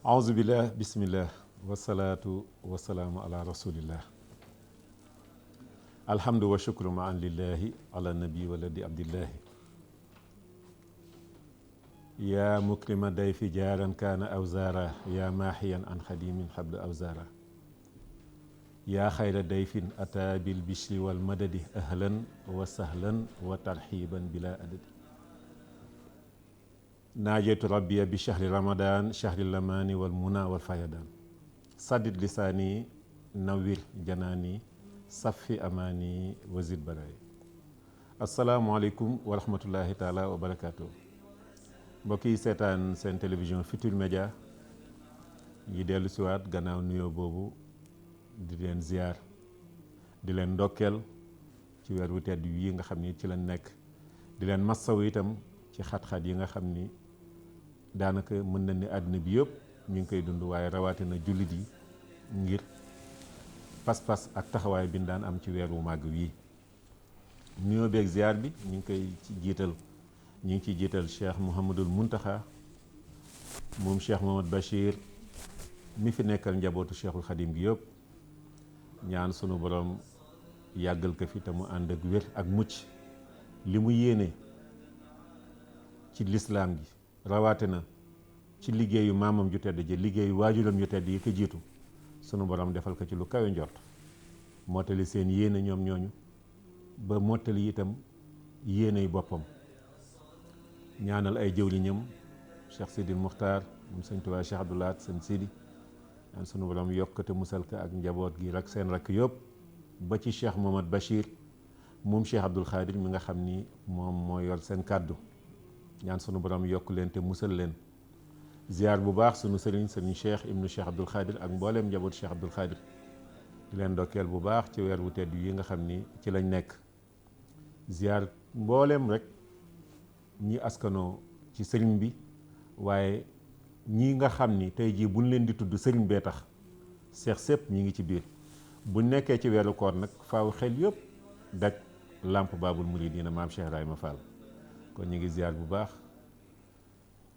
aouzubillah bismillah wasalaatu wasalaamu ala rasulillah alhamdu wa shukru ma an lillahi ala nabi waladi abdillahi yaa mukrima day fi jaaran kaana aw zaara yaa maaxiyan an xadimin xabla aw zaara yaa xayra dayfin ataa bil bishri wal madadi ahlan wa sahlan wa tarxiban bila adadi naajeytu rabbiya bi shahri ramadan shahri lamaani wal muna wal fayadaan saddid lisaani nawwir janaani safi amaani wazid baraay asalaamualeykum wa rahmatullahi taala wa barakaatu. mbokk yi seetaan seen télévision Futurs Médias yi dellu siwaat gannaaw nuyoo boobu di leen ziar di leen ndokkeel ci weer wu tedd yi nga xam ni ci lañ nekk di leen massawu itam ci xat-xat yi nga xam ni daanaka mën na ni àddina bi yëpp ñu ngi koy dund waaye rawatina jullit yi ngir pas-pas ak taxawaay bi ñu daan am ci weer wu màgg wii nuyoo beeg ziar bi ñu ngi koy ci jiital ñu ngi ciy jiital Cheikh Mouhamadul Muntaxa moom Cheikh Mohamad Bachir mi fi nekkal njabootu Cheikhul Xadim gi yëpp ñaan sunu borom yàggal ko fi te mu ànd ak wér ak mucc li mu yéene ci lislaam gi rawatina ci liggéeyu maamam ju tedd ji liggéeyu waajuram ju tedd yi ko jiitu sunu borom defal ko ci lu kawe njort mottali seen yéene ñoom ñooñu ba mottali itam yéeney boppam ñaanal ay jëwriñam Cheikh Sidil Muxtaar moom sëñ Tuubaa Cheikh Abdoulaat sëñ Sidi ñaan sunu borom yokkate musal ka ak njaboot gi rak seen rakk yëpp ba ci Cheikh Mohamad Bachir moom Cheikh Abdoul Khadir mi nga xam ni moom moo yor seen kàddu ñaan sunu borom yokk leen te musal leen ziar bu baax sunu sëriñ Cheikh ibnu Cheikh Abdoul Khadir ak mbooleem njaboot Cheikh Abdoul Khadir di leen ndokkeel bu baax ci weer wu tedd yi nga xam ni ci lañ nekk ziar mbooleem rek ñi askanoo ci sëriñ bi waaye ñi nga xam ni tey jii buñ leen di tudd sëriñ bee tax seex sépp ñi ngi ci biir buñ nekkee ci weeru koor nag faaw xel yëpp daj lamp baabul muridiina maam Cheikh Ibrahima Fall kon ñu ngi ziar bu baax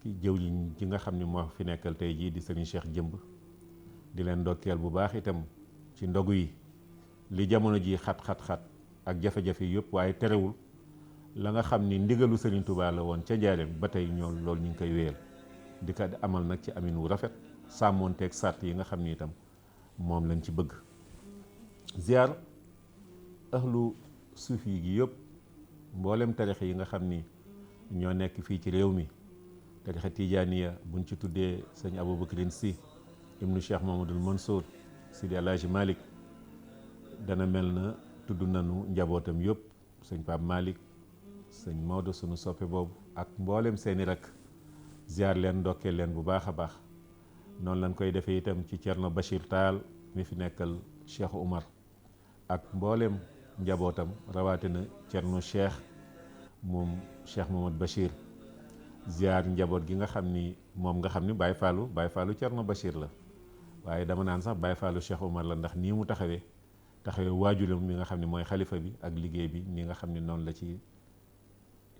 ki jëwriñ ji nga xam ni moo fi nekkal tey jii di sëriñ Cheikh Jëmb di leen ndokkeel bu baax itam ci ndogu yi li jamono ji xat-xat-xat ak jafe-jafe yëpp waaye terewul la nga xam ni ndigalu Serigne Touba la woon ca Njaaréem ba tey ñoo loolu ñu ngi koy wéyal di ko amal nag ci amin wu rafet sàmmoonteeg sart yi nga xam ni itam moom lañ ci bëgg ziar ahlu suufi gi yëpp mboolem tarix yi nga xam ni ñoo nekk fii ci réew mi tarixa tijaaniya buñ ci tuddee sëñ Aboubacrine Sy ibnu Cheikh Mamadul Mansour Sidi Alaaji Malick dana mel na tudd nanu njabootam yëpp sëñ Pape Malick sëñ Maodo sunu soppe boobu ak mboolem seeni rek ziar leen ndokkee leen bu baax a baax noonu lañ koy defee itam ci Cerno Bachir Taal mi fi nekkal Cheikh Oumar ak mboolem njabootam rawatina Cerno Cheikh moom Cheikh Mohamad Bachir ziar njaboot gi nga xam ni moom nga xam ni Baye Fallou Cerno Bachir la waaye dama naan sax Baye Fallou Cheikh Oumar la ndax nii mu taxawee waajuram mi nga xam ne mooy xalifa bi ak liggéey bi ni nga xam ne noonu la ci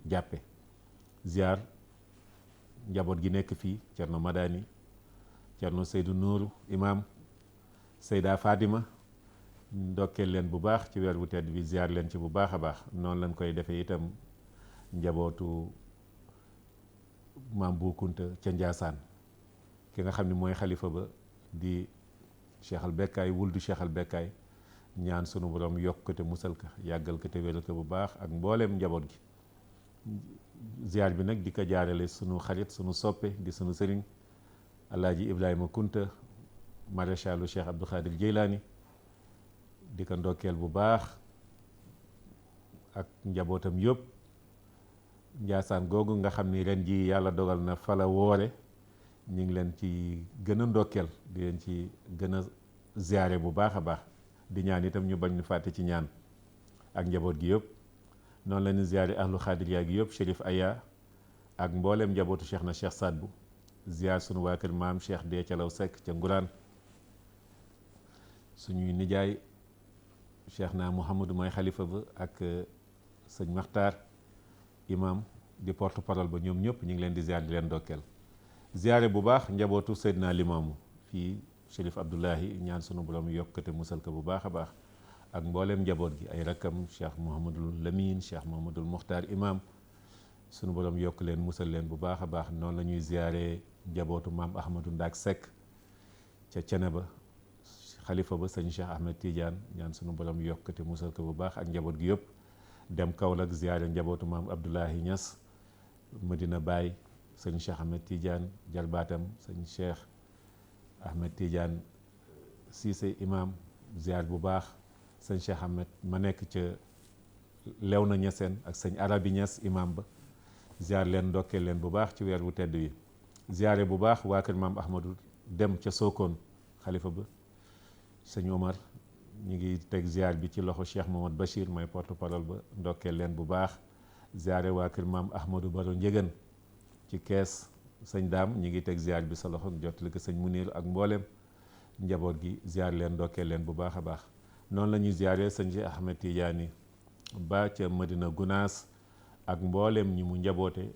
jàppe ziar njaboot gi nekk fii Cerno Madani Cerno Seydou Nourou imam Seyda Fadima ndokkeel leen bu baax ci weer bu tedd bi ziar leen ci bu baax a baax noonu lañ koy defee itam njabootu maam Bu Kunta ca Njaasaan ki nga xam ne mooy xalifa ba di Cheikh al Bekkaay wuldu Cheikh al Bekkaay ñaan sunu borom yokk ko te musal ko yàggal ko te wéral ko bu baax ak mbooleem njaboot gi ziar bi nag di ko jaarale sunu xarit sunu soppe di sunu sëriñ Alaaji Ibrahima Kunta maréchalu Cheikh Abdou Khadir Jeylaani di ko ndokkeel bu baax ak njabootam yëpp Njaasaan googu nga xam ni ren ji yàlla dogal na fala woore ñu ngi leen ci gën a ndokkeel di leen ci gën a ziare bu baax a baax di ñaan itam ñu bañ ñu fàtte ci ñaan ak njaboot gi yëpp noonu la ñu ziare ahlu xaadiriya gi yëpp Chérif Aya ak mbooleem njabootu Cheikh na Cheikh Sadbu ziar sunu waa kër maam Cheikh Dee Calaw Seck ca Nguraan suñuy nijaay Cheikh na Mouhamadou mooy xalifa ba ak sëñ Maxtaar imam di porte parole ba ñoom ñëpp ñu ngi leen di ziar di leen ndokkeel ziyaare bu baax njabootu Seydina Limaamu fii Chérif Abdoulahi ñaan sunu borom yokkate musal ko bu baax a baax ak mbooleem njaboot gi ay rakkam Cheikh Mouhamadul Lamine Cheikh Mouhamadul Mokhtar Imam sunu borom yokk leen musal leen bu baax a baax noonu la ñuy ziyaare njabootu maam Ahmadou Ndaak Seck ca Ceneba xalifa ba sëñ Cheikh Ahmed Tidiane ñaan sunu borom yokkate musal ko bu baax ak njaboot gi yëpp dem Kaolack ziyaare njabootu maam Abdoulahi Niass Medina Baye sëñ Cheikh Ahmed Tidiane jarbaatam sëñ Cheikh Ahmed Tidiane Cissé imam ziar bu baax sëñ Cheikh Ahmed ma nekk ca Léona Niassène ak sëñ Arabi Niass imam ba ziar leen ndokkeel leen bu baax ci weer wu tedd wi ziare bu baax waa kër maam Ahmadou dem ca Sokone xalifa ba sëñ Omar ñu ngi teg ziar bi ci loxo Cheikh Mohamad Bachir mooy porte parole ba ndokkeel leen bu baax ziare waa kër maam Ahmadou Baro Njëgën ci kees sëñ daam ñi ngi teg ziar bi sa loxo jottali ko sëñ Muniru ak mboolem njaboot gi ziar leen ndokkeel leen bu baax a baax noonu la ñuy ziaree sëñ Cheikh Ahmed Tidiane ba ca Madina Gunaas ak mboolem ñi mu njaboote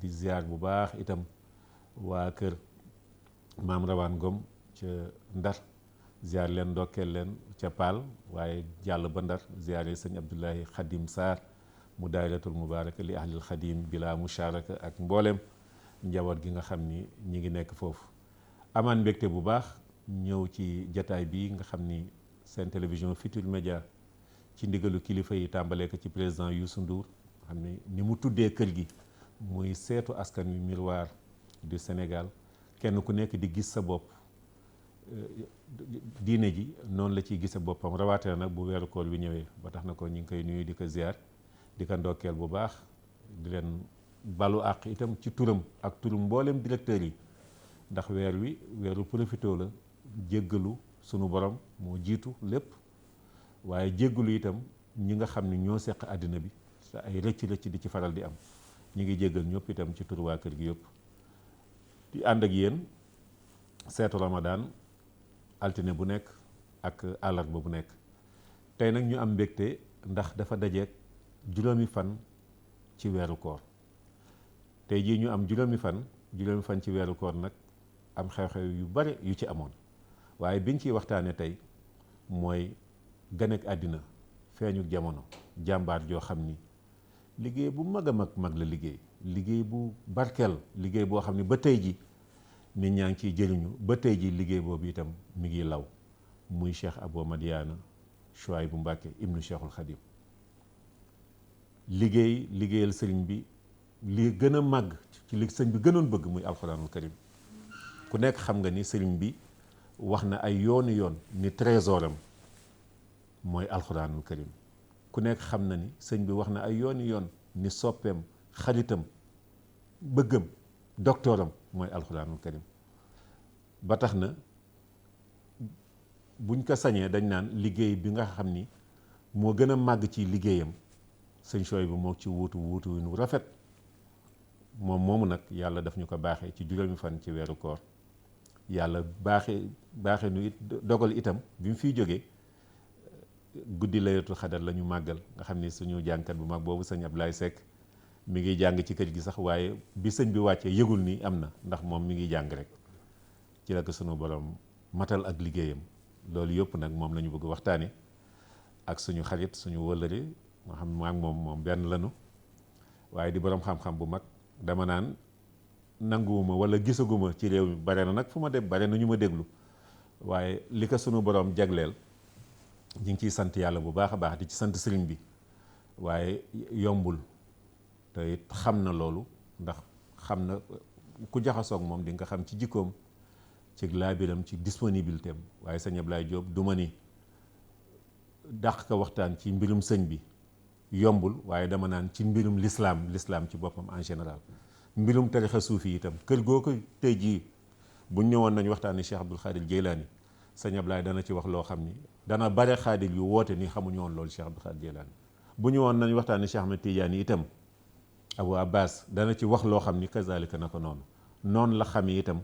di ziar bu baax itam waa kër maam Rawaan Ngom ca Ndar ziar leen ndokkeel leen ca Paal waaye jàll ba Ndar ziaree sëñ Abdoulahi Khadim Sarr mu daayiratul mubaaraka li ahlil Khadim bila musharaka ak mboolem njaboot gi nga xam ni ñi ngi nekk foofu amaan mbégte bu baax ñëw ci jataay bi nga xam ni seen télévision Futurs Médias ci ndigalu kilifa yi tàmbalee ko ci président Youssou Ndour xam ni mu tuddee kër gi muy seetu askan wi miroir du Sénégal kenn ku nekk di gis sa bopp diine ji noonu la ciy gise boppam rawatina nag bu weeru koor bi ñëwee ba tax na ko ñu ngi koy nuyu di ko ziar di ko ndokkeel bu baax di leen balu àq itam ci turam ak turam mboolem directeur yi ndax weer wi weeru profito la jéggalu sunu borom moo jiitu lépp waaye jéggalu itam ñi nga xam ni ñoo seq àddina bi te ay rëcc-rëcc di ci faral di am ñi ngi jéggal ñëpp itam ci tur waa kër gi yëpp di ànd ak yéen seetu Ramadan altine bu nekk ak àllarba bu nekk tey nag ñu am mbégte ndax dafa dajeek juróomi fan ci weeru koor tey jii ñu am juróomi fan ci weeru koor nag am xew-xew yu bare yu ci amoon waaye biñ ciy waxtaane tey mooy ganek àddina feeñu jamono jàmbaar joo xam ni liggéey bu mag a mag la liggéey bu barkeel liggéey boo xam ni ba tey ji nit ñaa ngi ciy jëriñu ba tey ji liggéey boobu itam mi ngi law muy Cheikh Abou Madiyana Chouaïbou Mbacké ibnu Cheikhul Khadim liggéeyal sëriñ bi li gën a màgg ci li sëñ bi gënoon bëgg muy alxuraanul karim ku nekk xam nga ni sëriñ bi wax na ay yooni yoon ni trésoram mooy alxuraanul karim ku nekk xam na ni sëñ bi wax na ay yooni yoon ni soppeem xaritam bëggam doctoram mooy alxuraanul karim ba tax na buñ ko sañee dañ naan liggéey bi nga xam ni moo gën a màgg ci liggéeyam sëñ Chouaïbou moo ci wuutu nu rafet moom moomu nag yàlla daf ñu ko baaxee ci juróomi fan ci weeru koor yàlla baaxee nu it dogal itam bi mu fiy jógee guddi laylatul xadar la ñu màggal nga xam ni suñu jàngkat bu mag boobu sëñ Ablaye Seck mi ngi jàng ci kër gi sax waaye bi sëñ bi wàccee yëgul ni am na ndax moom mi ngi jàng rek ci la ko sunu borom matal ak liggéeyam loolu yëpp nag moom la ñu bëgg waxtaane ak suñu xarit suñu wëllëre nga xam maa ngi moom benn lanu waaye di borom xam-xam bu mag dama naan nanguwuma wala gisaguma ci réew mi bare na nag fu ma dem bare na ñu ma déglu waaye li ko sunu borom jagleel ñu ngi ciy sant yàlla bu baax a baax di ci sant sëriñ bi waaye yombul te it xam na loolu ndax xam na ku jaxasoog moom di nga xam ci jikkoom ci laabiram ci disponibilité am waaye sëñ Ablaye Diop du ma ni dàq ko waxtaan ci mbirum sëñ bi yombul waaye dama naan ci mbirum l'islam ci boppam en général mbirum tarixa suufi itam kër goo ko tey jii buñ ñëwoon nañ waxtaani Cheikh Abdoul Khadir Jeylaani sëñ Ablaye dana ci wax loo xam ni dana bare xaadir yu woote ni xamuñu woon loolu Cheikh Abdoul Khadir Jeylaani bu ñu woon nañ waxtaani Cheikh Ahmed Tidiane itam Abou Abbas dana ci wax loo xam ni kazalika na ko noonu la xamee itam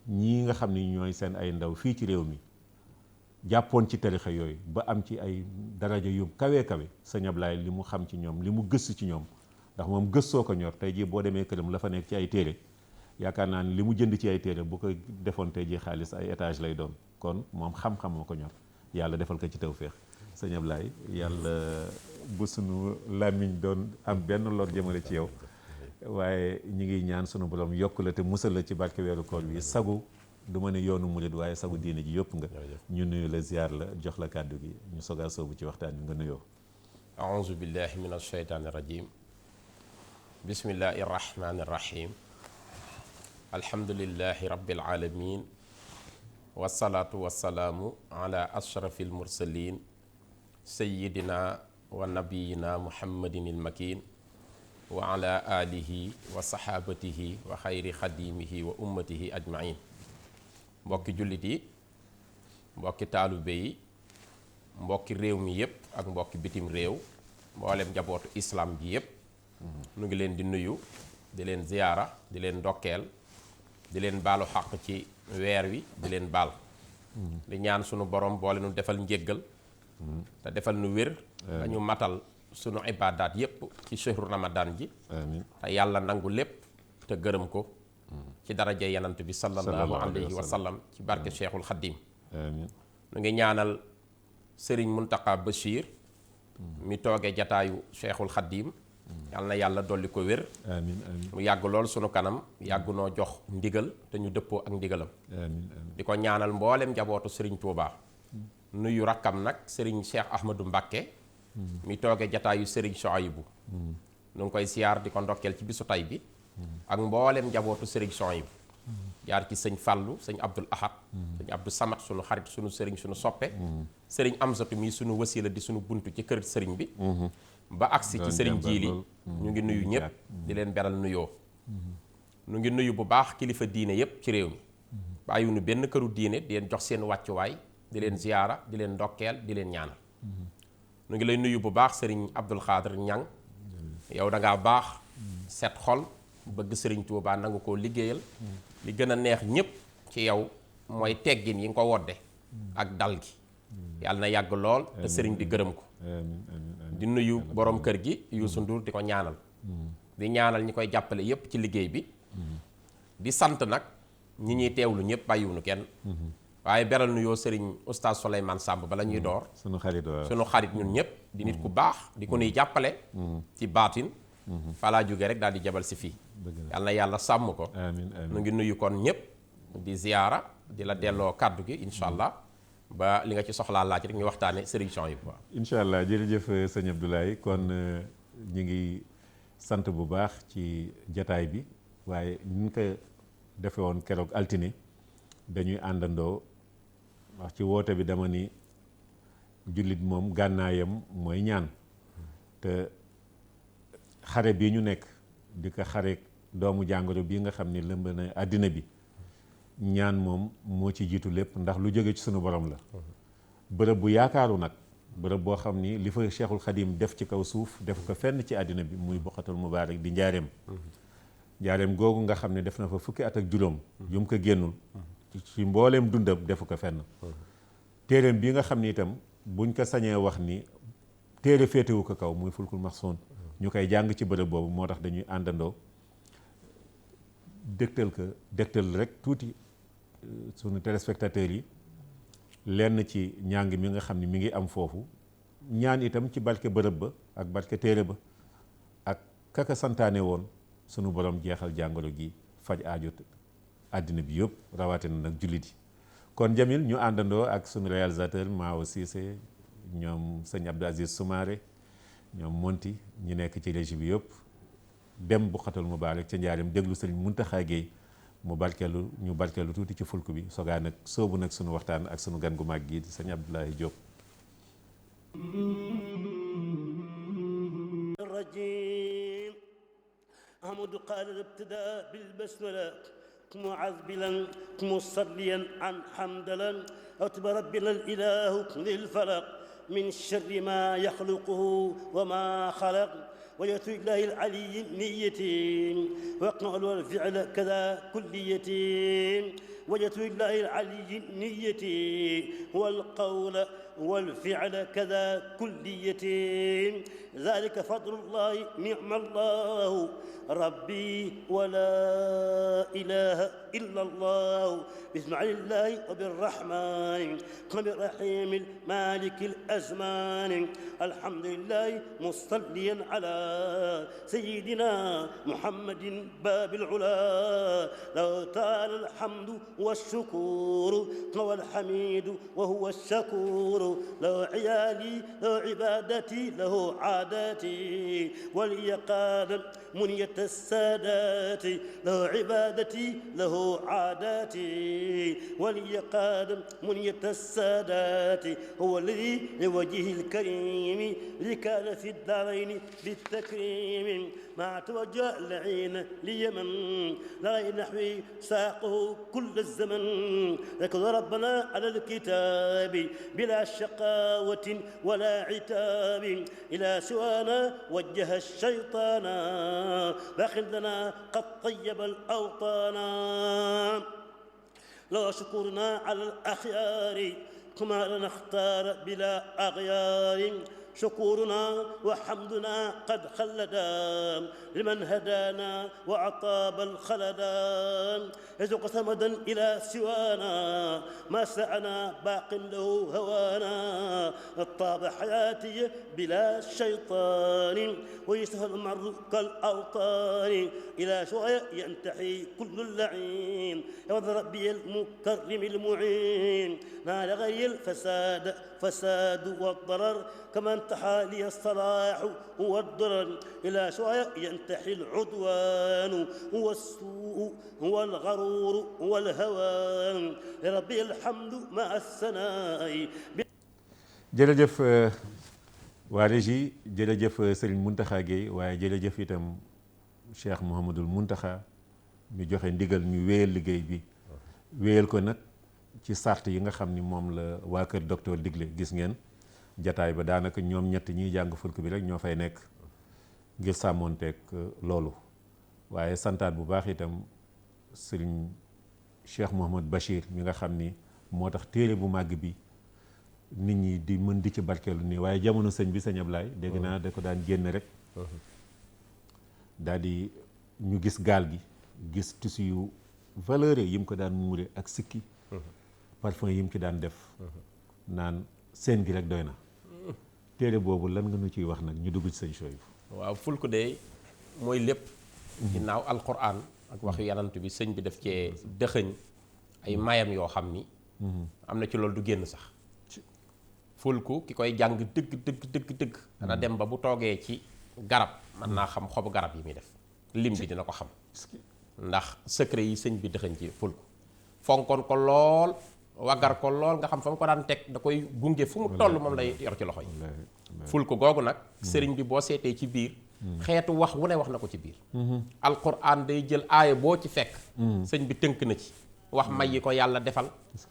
ñii nga xam ni ñooy seen ay ndaw fii ci réew mi jàppoon ci tarixa yooyu ba am ci ay daraja yu kawe sëñ Ablaye li mu xam ci ñoom li mu gëstu ci ñoom ndax moom gëstoo ko ñor tey jii boo demee këram la fa nekk ci ay téere yaakaar naa ni li mu jënd ci ay téere bu ko defoon tey ji xaalis ay étage lay doon kon moom xam-xam moo ko ñor yàlla defal ko ci tawféex sëñ Ablaye yàlla bu sunu làmmiñ doon am benn lor jëmale ci yow waaye ñi ngi ñaan sunu borom yokk la te musal la ci barke weeru koor bi sagu du ma ne yoonu murid waaye sagu diine ji yëpp nga ñu nuyu la ziar la jox la kàddu gi ñu sogaa soobu ci waxtaan bi nga nuyoo aouzu billahi min alsheytaani irrajim bismillahi irrahmani irrahim alhamdulillahi rabbil alamin wasalaatu wasalaamu ala ashrafi almursalin sayidina wa nabiyina muhammadin ilmakin wa ala alihi wa sahabatihi wa xayri xadimihi wa ummatihi ajmain mbokki jullit yi mbokki taalube yi mbokki réew mi yépp ak mbokki bitim réew mboolem njabootu islam ji yépp nu ngi leen di nuyu di leen ziyaara di leen ndokkeel di leen baalu xaq ci weer wi di leen baal di ñaan sunu borom boole nu defal njéggal te defal nu wér dañu matal sunu ibaadaat yépp ci shahru ramadan ji te yàlla nangu lépp te gërëm ko ci daraja yanant bi sallallahu alayhi wa sallam ci barke cheikhul xadim nu ngi ñaanal sëriñ Muntaqa Bachir mi tooge jataayu cheikhul xadim yàlla na yàlla dolli ko wér mu yàgg lool sunu kanam yàgg noo jox ndigal te ñu dëppoo ak ndigalam di ko ñaanal mboolem njabootu sëriñ Touba nuyu rakkam nag sëriñ Cheikh Ahmadou Mbacké mi tooge jataayu sëriñ Souhaïbou nu ngi koy siyaar di ko ndokkeel ci bisu tay bi ak mboolem njabootu sëriñ Souhaïbou jaar ci sëñ Fallou sëñ Abdoul Ahad sëñ Abdou Samad sunu xarit sunu sëriñ sunu soppe sëriñ Amsatu mi sunu wasila di sunu buntu ci kër sëriñ bi ba agsi ci sëriñ Jiili ñu ngi nuyu ñëpp di leen beral nuyoo ñu ngi nuyu bu baax kilifa diine yépp ci réew mi bàyyiwuñu benn këru diine di leen jox seen wàccuwaay di leen ziyaara di leen ndokkeel di leen ñaanal ñu ngi lay nuyu bu baax sëriñ Abdul Xaadir Ñang yow da ngaa baax set xol bëgg sëriñ Tuubaa nangu koo liggéeyal li gën a neex ñépp ci yow mooy teggin yi nga ko wodde ak dal gi yàlla na yàgg lool te sëriñ bi gërëm ko di nuyu borom kër gi Youssou Ndour di ko ñaanal di ñaanal ñi koy jàppale yépp ci liggéey bi di sant nag ñi ñuy teewlu ñëpp bàyyiwuñu kenn waaye beral nuyoo sëriñ oustaz Souleymane Samb bala ñuy door sunu xarit ñun ñëpp di nit ku baax di ko nuy jàppale ci baatin falaa jóge rek daal di jabal si fii yàlla na yàlla sàmm ko nu ngi nuyu kon ñëpp di ziyaara di la delloo kàddu gi incha allah ba li nga ci soxlaa laaj rek ñu waxtaane sëriñ Souhaïbou incha allah jërëjëf sëñ Abdoulaye kon ñu ngi sant bu baax ci jataay bi waaye ñu ko defe woon keroog altine dañuy àndandoo wax ci woote bi dama ni jullit moom gànnaayam mooy ñaan te xare bii ñu nekk di ko xare doomu jàngoro bii nga xam ni lëmb na àddina bi ñaan moom moo ci jiitu lépp ndax lu jóge ci sunu borom la bërëb bu yaakaaru nag bërëb boo xam ni li fa Cheikhul Khadim def ci kaw suuf def ko fenn ci àddina bi muy Boqatul Mubaarak di njaareem googu nga xam ne def na fa fukki at ak juróom yu mu ko génnul ci mbooleem dundam defu ko fenn téereem bi nga xam ni itam buñ ko sañee wax ni téere féetewu ko kaw muy Fulkul Maxsoon ñu koy jàng ci bërëb boobu moo tax dañuy àndandoo dégtal rek tuuti sunu téléspectateurs yi lenn ci njàng mi nga xam ni mi ngi am foofu ñaan itam ci barke bërëb ba ak barke téere ba ak kaka santaane woon sunu borom jeexal jàngoro gi faj aajo àddina bi yëpp rawatina nag jullit yi kon Jamil ñu àndandoo ak sunu réalisateur Mao Cissé ñoom sëñ Abdou Aziz Soumaré ñoom Monti ñi nekk ci régie bi yëpp dem Boqatul Mubaarak ca njaarim déglu sëriñ Muntaxa Géey mu ñu barkeelu tuuti ci fulk bi sogaa nag soobu nag sunu waxtaan ak sunu gan gu mag gi di sëñ Abdoulaye Diop. أحمد قال الابتداء بالبسملة معذبلا مصليا عن حمدلا أتب ربنا الإله للفلق من شر ما يخلقه وما خلق وجهت الله العلي نيتي واقنع الفعل كذا كليتي وجهت الله العلي نيتي والقول والفعل كذا كلية ذلك فضل الله نعم الله ربي ولا إله إلا الله بسم الله وبالرحمن وبالرحيم المالك الأزمان الحمد لله مصليا على سيدنا محمد باب العلا له تعالى الحمد والشكور هو الحميد وهو الشكور له عيالي له عبادتي له عاداتي وليقاد منية السادات له عبادتي له عاداتي وليقاد منية السادات هو الذي لوجهه الكريم لكان في الدارين بالتكريم مع توجه العين ليمن لا نحوي ساقه كل الزمن لكن ربنا على الكتاب بلا شقاوة ولا عتاب إلى سوانا وجه الشيطان فخذنا قد طيب الأوطان لو شكرنا على الأخيار كما نختار بلا أغيار شكورنا وحمدنا قد خلدا لمن هدانا وعطاب الخلدا يزق سمدا إلى سوانا ما سعنا باق له هوانا الطاب حياتي بلا شيطان ويسهل المر كالأوطان إلى شوية ينتحي كل اللعين يوض ربي المكرم المعين نال غير الفساد فساد والضرر كما انتحى لي الصلاح والضرر إلى شوية ينتحي العدوان والسوء والغرور والهوان لربي الحمد مع الثناء. jërëjëf waa régie jërëjëf Serigne Mountakha Gueye waaye jërëjëf itam Cheikh Mouhamadoul Mountakha mi joxe ndigal ñu wéyal liggéey bi wéyal ko nag ci sart yi nga xam ni moom la waa kër docteur digle gis ngeen jataay ba daanaka ñoom ñett ñiy jàng fulk bi rek ñoo fay nekk ngir sàmmoonteeg loolu waaye santaat bu baax itam Serigne Cheikh Mouhamad Bachir mi nga xam ni moo tax téere bu màgg bi nit ñi di mën di ci barkeelu nii waaye jamono sëñ bi sëñ Ablaye dégg naa da ko daan génn rek daal di ñu gis gaal gi gis tissu yu valeur yi mu ko daan muure ak sikki parfum yi mu ci daan def naan seen gi rek doy na téere boobu lan nga nu ciy wax nag ñu dugg ci sëñ Chouaïbou. waaw fulku de mooy lépp ginnaaw alquran ak waxu yanant bi sëñ bi daf cee dëxëñ ay mayam yoo xam ni am na ci loolu du génn sax fulku ki koy jàng dëgg dana dem ba bu toogee ci garab mën naa xam xobu garab yi muy def lim bi dina ko xam ndax secret yi sëñ bi dëxëñ ci fulku fonkoon ko lool waggar ko lool nga xam fa mu ko daan teg da koy gunge fu mu toll moom lay yor ci loxo yi fulku googu nag sëriñ bi boo seetee ci biir xeetu wax wu ne wax na ko ci biir alquran day jël aaya boo ci fekk sëñ bi tënk na ci wax may yi ko yàlla defal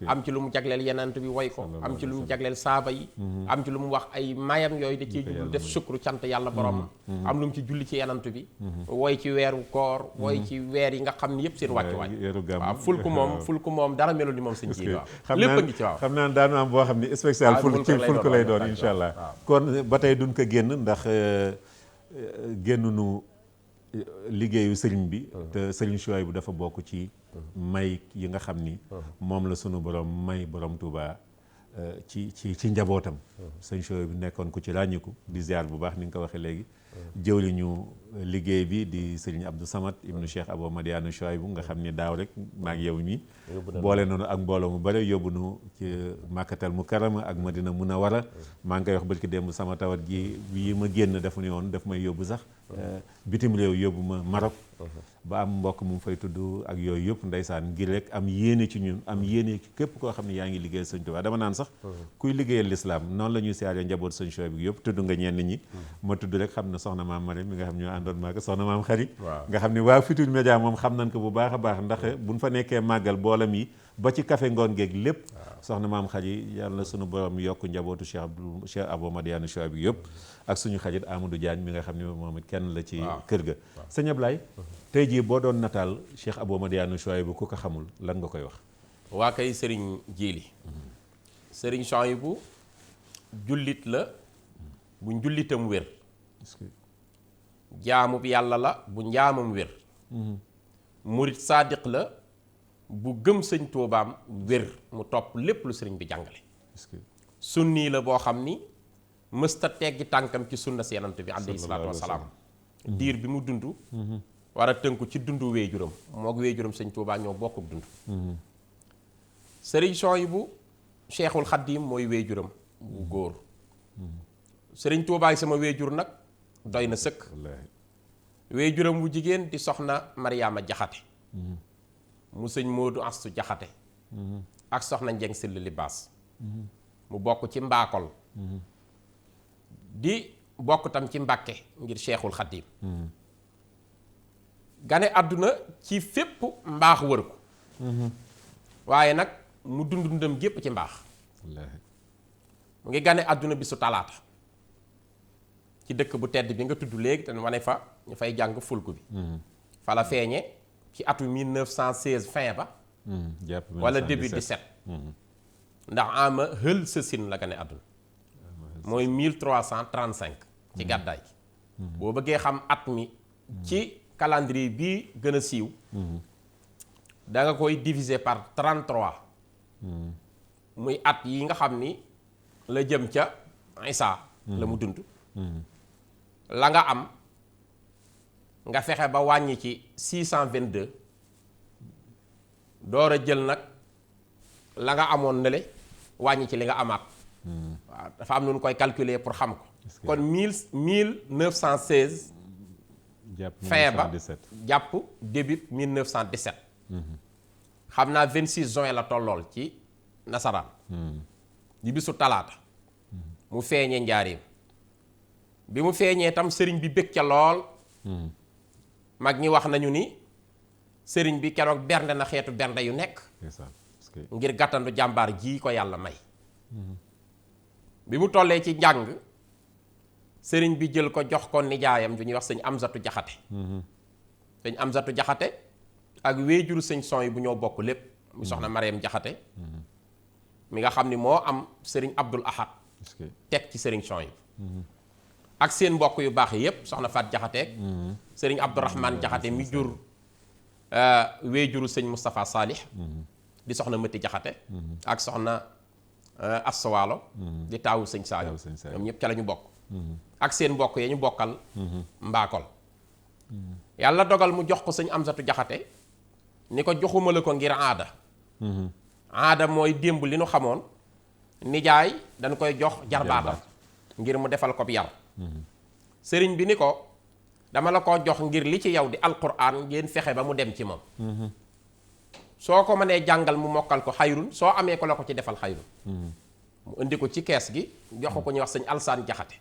am ci lu mu jagleel yenant bi woy ko am ci lu mu jagleel saaba yi am ci lu mu wax ay mayam yooyu da ciy jublu def sukru cant yàlla borom am lu mu ci julli ci yenant bi woy ci weeru koor woy ci weer yi nga xam ni yëpp seen wàccuwaay waaw fulku moom dara melul ni moom sëñ ji waaw lépp a ngi ci waaw xam naa daanu am boo xam ni spécial fulku lay doon insha allah kon ba tey duñ ko génn ndax génnunu liggéeyu sëriñ bi te sëriñ Chouaïbou dafa bokk ci may yi nga xam ni moom la sunu borom may borom Touba ci njabootam sëriñ Chouaïbou nekkoon ku ci ràññiku di ziar bu baax ni nga ko waxee léegi jëwriñu liggéey bi di sëriñ Abdou Samad ibnu Cheikh Abo Madiana Chouaïbou nga xam ni daaw rek maag yow mi boole noonu ak mbooloo mu bëri yóbbu nu ci Makkatal Mukarrama ak Madina Munawara maa ngi koy wax barki démb sama tawat gi yi ma génn dafa ni woon daf may yóbbu sax bitim réew yóbbu ma Maroc ba am mbokk mu fay tudd ak yooyu yëpp ndeysaan ngir rek am yéene ci ñun am yéene ci képp koo xam ne yaa ngi liggéeyal sëñ Tuubaa dama naan sax kuy liggéeyal lislaam noonu la ñuy siyaaree njaboot sëñ Chouaïbou bi yëpp tudd nga ñenn ñi ma tudd rek xam na soxna maam Mariam mi nga xam ñoo àndoon maag soxna maam Xari nga xam ne waa Futurs Médias moom xam nañ ko bu baax a baax ndax buñ fa nekkee màggal boolam yi ba ci café ngoon geeg lépp soxna maam Xari yàlla sunu borom yokk njabootu Cheikh Abo Madiana Chouaïbou bi yëpp ak suñu xarit Amadou Diagne mi nga xam ne moom it kenn la ci kër ga sëñ Ablaye tey jii boo doon nataal Cheikh Abo Madiana Chouaïbou ku ko xamul lan nga koy wax waa kay sëriñ Jili sëriñ Chouaïbou jullit la bu njullitam wér jaamu bi yàlla la bu njaamam wér murit saadiq la bu gëm sëñ Tuubaam wér mu topp lépp lu sëriñ bi jàngale sunni la boo xam ni mësta teggi tànkam ci sunna si Yonent bi alayhi salaatu wasalaam diir bi mu dund war a tënku ci dundu weejuram moog weejuram sëñ Tuubaa ñoo bokkuk dund sëriñ Souhaïbou Cheikhul Xaddim mooy weejuram bu góor sëriñ Tuubaa sama weejur nag doy na sëkk weejuram bu jigéen di soxna Mariama Jaxate mu sëñ Moodu Astu Jaxate ak soxna Njeng Sill Libaas mu bokk ci Mbaakol di bokk tam ci Mbàkke ngir Cheikhul Xaddim gane àdduna ci fépp mbaax wër ko waaye nag mu dund dundam gépp ci mbaax mu ngi gane àdduna bisu talaata ci dëkk bu tedd bi nga tudd léegi te wane fa ñu fay jàng fulku bi fa la feeñe ci atu 1916 fin ba wala début 17 ndax ama hël sësin la gane àdduna mooy 1335 ci gàddaay gi boo bëggee xam at mi ci calendrier bii gën a siiw da nga koy diviser par 33 muy at yi nga xam ni la jëm ca Isa la mu dund la nga am nga fexe ba wàññi ci 622 door a jël nag la nga amoon nële wàññi ci li nga amaat waaw dafa am nu ñu koy calculer pour xam ko kon 1916 fin ba jàpp début 1917 xam naa 26 juin la tollool ci nasaraan di bisu talaata mu feeñee njaareem bi mu feeñee tam sëriñ bi bëgg ca lool mag ñi wax nañu ni sëriñ bi keroog bernde na xeetu bernde yu nekk ngir gàttandu jàmbaar ji ko yàlla may bi mu tollee ci njàng sëriñ bi jël ko jox ko nijaayam ju ñuy wax sëñ Amsatu Jaxate sëñ Amsatu Jaxate ak wéejuru sëñ Souhaïbou bu ñoo bokk lépp mu soxna Mariam Jaxate mi nga xam ni moo am sëriñ Abdul Ahad teg ci sëriñ Souhaïbou ak seen mbokk yu baax yépp soxna Faat Jaxate sëriñ Abdourahman Jaxate mi jur wéejuru sëñ Moustapha Salih di soxna Mëti Jaxate ak soxna Assawaalo di taawu sëñ Saayo ñoom ñëpp ca la ñu bokk ak seen mbokk ya ñu bokkal Mbaakol yàlla dogal mu jox ko sëñ Amsatu Jaxate ni ko joxuma la ko ngir aada aada mooy démb li nu xamoon nijaay dañ koy jox jarbaatam ngir mu defal ko yar sëriñ bi ni ko dama la ko jox ngir li ci yow di alquran ngeen fexe ba mu dem ci moom soo ko mënee jàngal mu mokkal ko xayrun soo amee ko la ko ci defal xayrun mu indi ko ci kees gi jox ko ñuy wax sëñ Alsaan Jaxate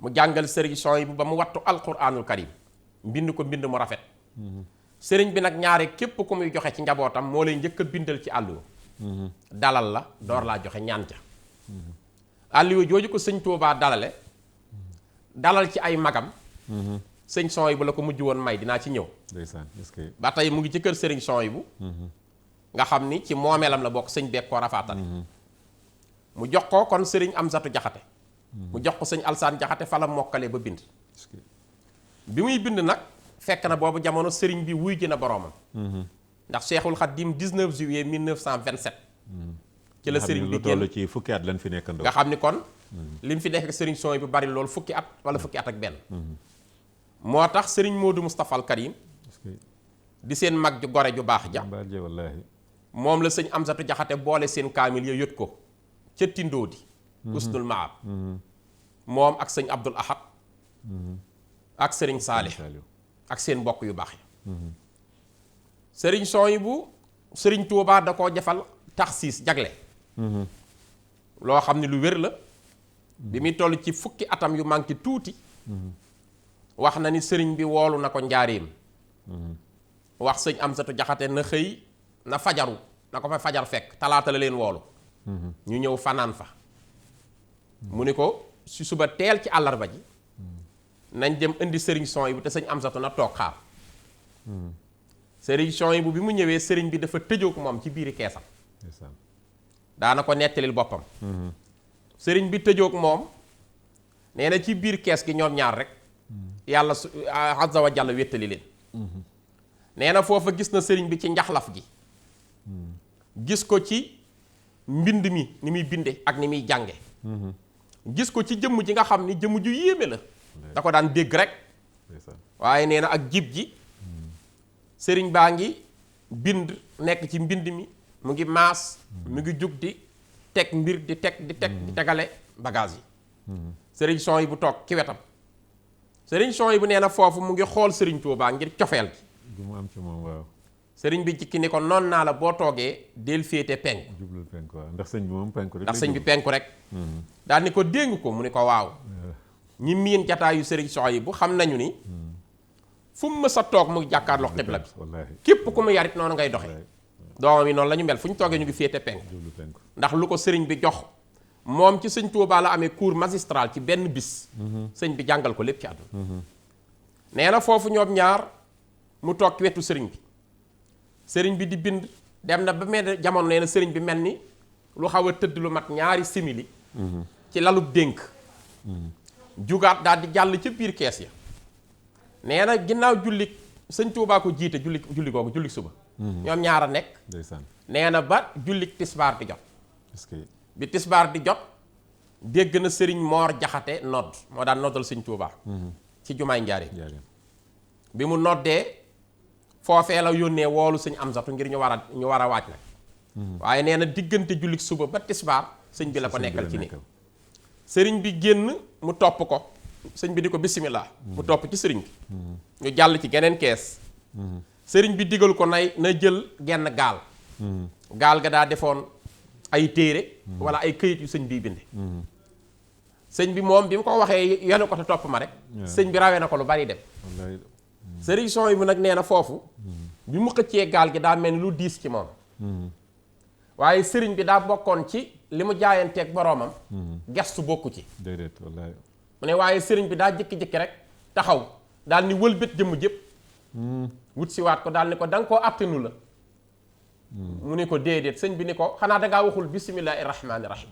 mu jàngal sëriñ Souhaïbou ba mu wattu alquranul karim mbind ko mbind mu rafet sëriñ bi nag ñaare képp ku muy joxe ci njabootam moo lay njëkk a bindal ci àlluwa dalal la door laa joxe ñaan ca àlluwa jooju ko sëñ Tuubaa dalale dalal ci ay magam sëñ Souhaïbou la ko mujj woon may dinaa ci ñëw ba tey mu ngi ci kër sëriñ Souhaïbou nga xam ni ci moomeelam la bokk sëñ beeg koo rafaatale mu jox ko kon sëriñ Amsatu Jaxate mu jox ko sëñ Alsaan Jaxate fa la mokkale ba bind bi muy bind nag fekk na boobu jamono sëriñ bi wuy ji na boroomam ndax Cheikhul Khadim 19 juillet 1927 ci la sëriñ bi génn ci fukki at lañ fi nekkandoo nga xam ni kon li mu fi nekk sëriñ Souhaïbou bu bari loolu fukki at wala fukki at ak benn moo tax sëriñ Modou Moustapha al Karim di seen mag ju gore ju baax ja moom la sëñ Amsatu Jaxate boole seen kaamil ya yët ko ca Tindóodi Usnul Maab moom ak sëñ Abdul Ahad ak sëriñ Saalih ak seen mbokk yu baax yi sëriñ Souhaïbou sëriñ Tuubaa da koo jafal taxsiis jagle loo xam ne lu wér la bi muy toll ci fukki atam yu manqué tuuti wax na ni sëriñ bi woolu na ko njaareem wax sëñ Amsatu Jaxate na xëy na fajaru na ko fa fajar fekk talaata la leen woolu ñu ñëw fanaan fa mu ni ko si suba teel ci àllarba ji nañ dem indi sëriñ Souhaïbou te sëñ Amsatu na toog xaar sëriñ Souhaïbou bi mu ñëwee sëriñ bi dafa tëjoo ko moom ci biiri keesam daana ko nettalil boppam sëriñ bi tëjoog moom nee na ci biir kees gi ñoom ñaar rek yàlla azza wa jalla wéttali leen nee na foofa gis na sëriñ bi ci njaxlaf gi gis ko ci mbind mi ni muy binde ak ni muy jànge gis ko ci jëmm ji nga xam ni jëmm ju yéeme la da ko daan dégg rek waaye nee na ak jib ji sëriñ baa ngi bind nekk ci mbind mi mu ngi maas mu ngi jug di teg mbir di tegale bagage yi sëriñ son yi bu toog ci wetam sëriñ son yi bu nee na foofu mu ngi xool sëriñ Tuubaa ngir cofeel gi mu am ci moom waaw sëriñ bi jikki ni ko noon naa la boo toogee del féete penku jublul penku waaw ndax sëñ bi moom penku rek ndax sëñ bi penku rek daal ni ko déngu ko mu ni ko waaw ñi miin jataayu sëriñ son yi bu xam nañu ni fu mu mës a toog mu ngi jàkkaarloo xibla bi képp ku mu yarit noonu ngay doxe doomam yi noonu la ñu mel fu ñu toogee ñu ngi féete penku ndax lu ko sëriñ bi jox moom ci sëñ Tuubaa la amee cours magistral ci benn bis sëñ bi jàngal ko lépp ci àdduna nee na foofu ñoom ñaar mu toog ci wetu sëriñ bi di bind dem na ba mel jamono nee na sëriñ bi mel ni lu xaw a tëdd lu mat ñaari simili ci lalub dénk jugaat daal di jàll ca biir kees ya nee na ginnaaw julli sëñ Tuubaa ko jiite julli googu julli suba ñoom ñaar a nekk nee na ba julli tisbaar di jot bi tisbaar di jot dégg na sëriñ Moor Jaxate nodd moo daan noddal sëñ Tuubaa ci jumaay Njaaréem bi mu noddee foofee la yónnee woolu sëñ Amsatu ngir ñu war a waaj nag waaye nee na diggante julli suba ba tisbaar sëñ bi la ko nekkal ci ni sëriñ bi génn mu topp ko sëñ bi di ko bisimilah mu topp ci sëriñ bi ñu jàll ci geneen kees sëriñ bi digal ko na jël genn gaal gaal ga daa defoon ay téere wala ay këyit yu sëñ bii binde sëñ bi moom bi mu ko waxee yenu ko te topp ma rek sëñ bi rawee na ko lu bari dem sëriñ son yi bu nag nee na foofu bi mu xëccee gaal gi daa mel ni lu diis ci moom waaye sëriñ bi daa bokkoon ci li mu jaayanteeg boroomam gestu bokku ci déedéet wallaay mu ne waaye sëriñ bi daa jëkki-jëkki rek taxaw daal ni wëlbét jëmm jëpp wut si waat ko daal ni ko da nga koo attanu la mu ni ko déedéet sëñ bi ni ko xanaa dangaa waxul bisimillahi rahmaani rahim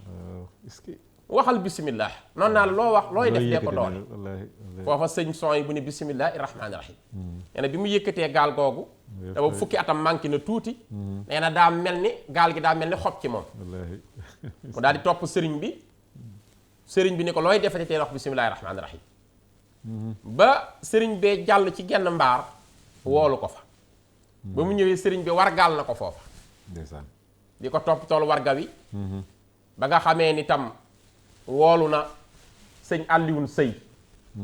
waxal bisimilah noonu naa la loo wax looy def dee ko doole foofa sëñ son yi bu ne bisimillahi rahmaani rahim nee na bi mu yëkkatee gaal googu dafa fukki atam manqué na tuuti nee na daa mel ni gaal gi daa mel ni xob ci moom mu daal di topp sëriñ bi ni ko looy defete tee wax bisimillahi rahmaani rahim ba sëriñ bee jàll ci genn mbaar woolu ko fa ba mu ñëwee sëriñ bi wargaal na ko foofa di ko topp toolu warga wi ba nga xamee ni tam woolu na sëñ Alioune Sëy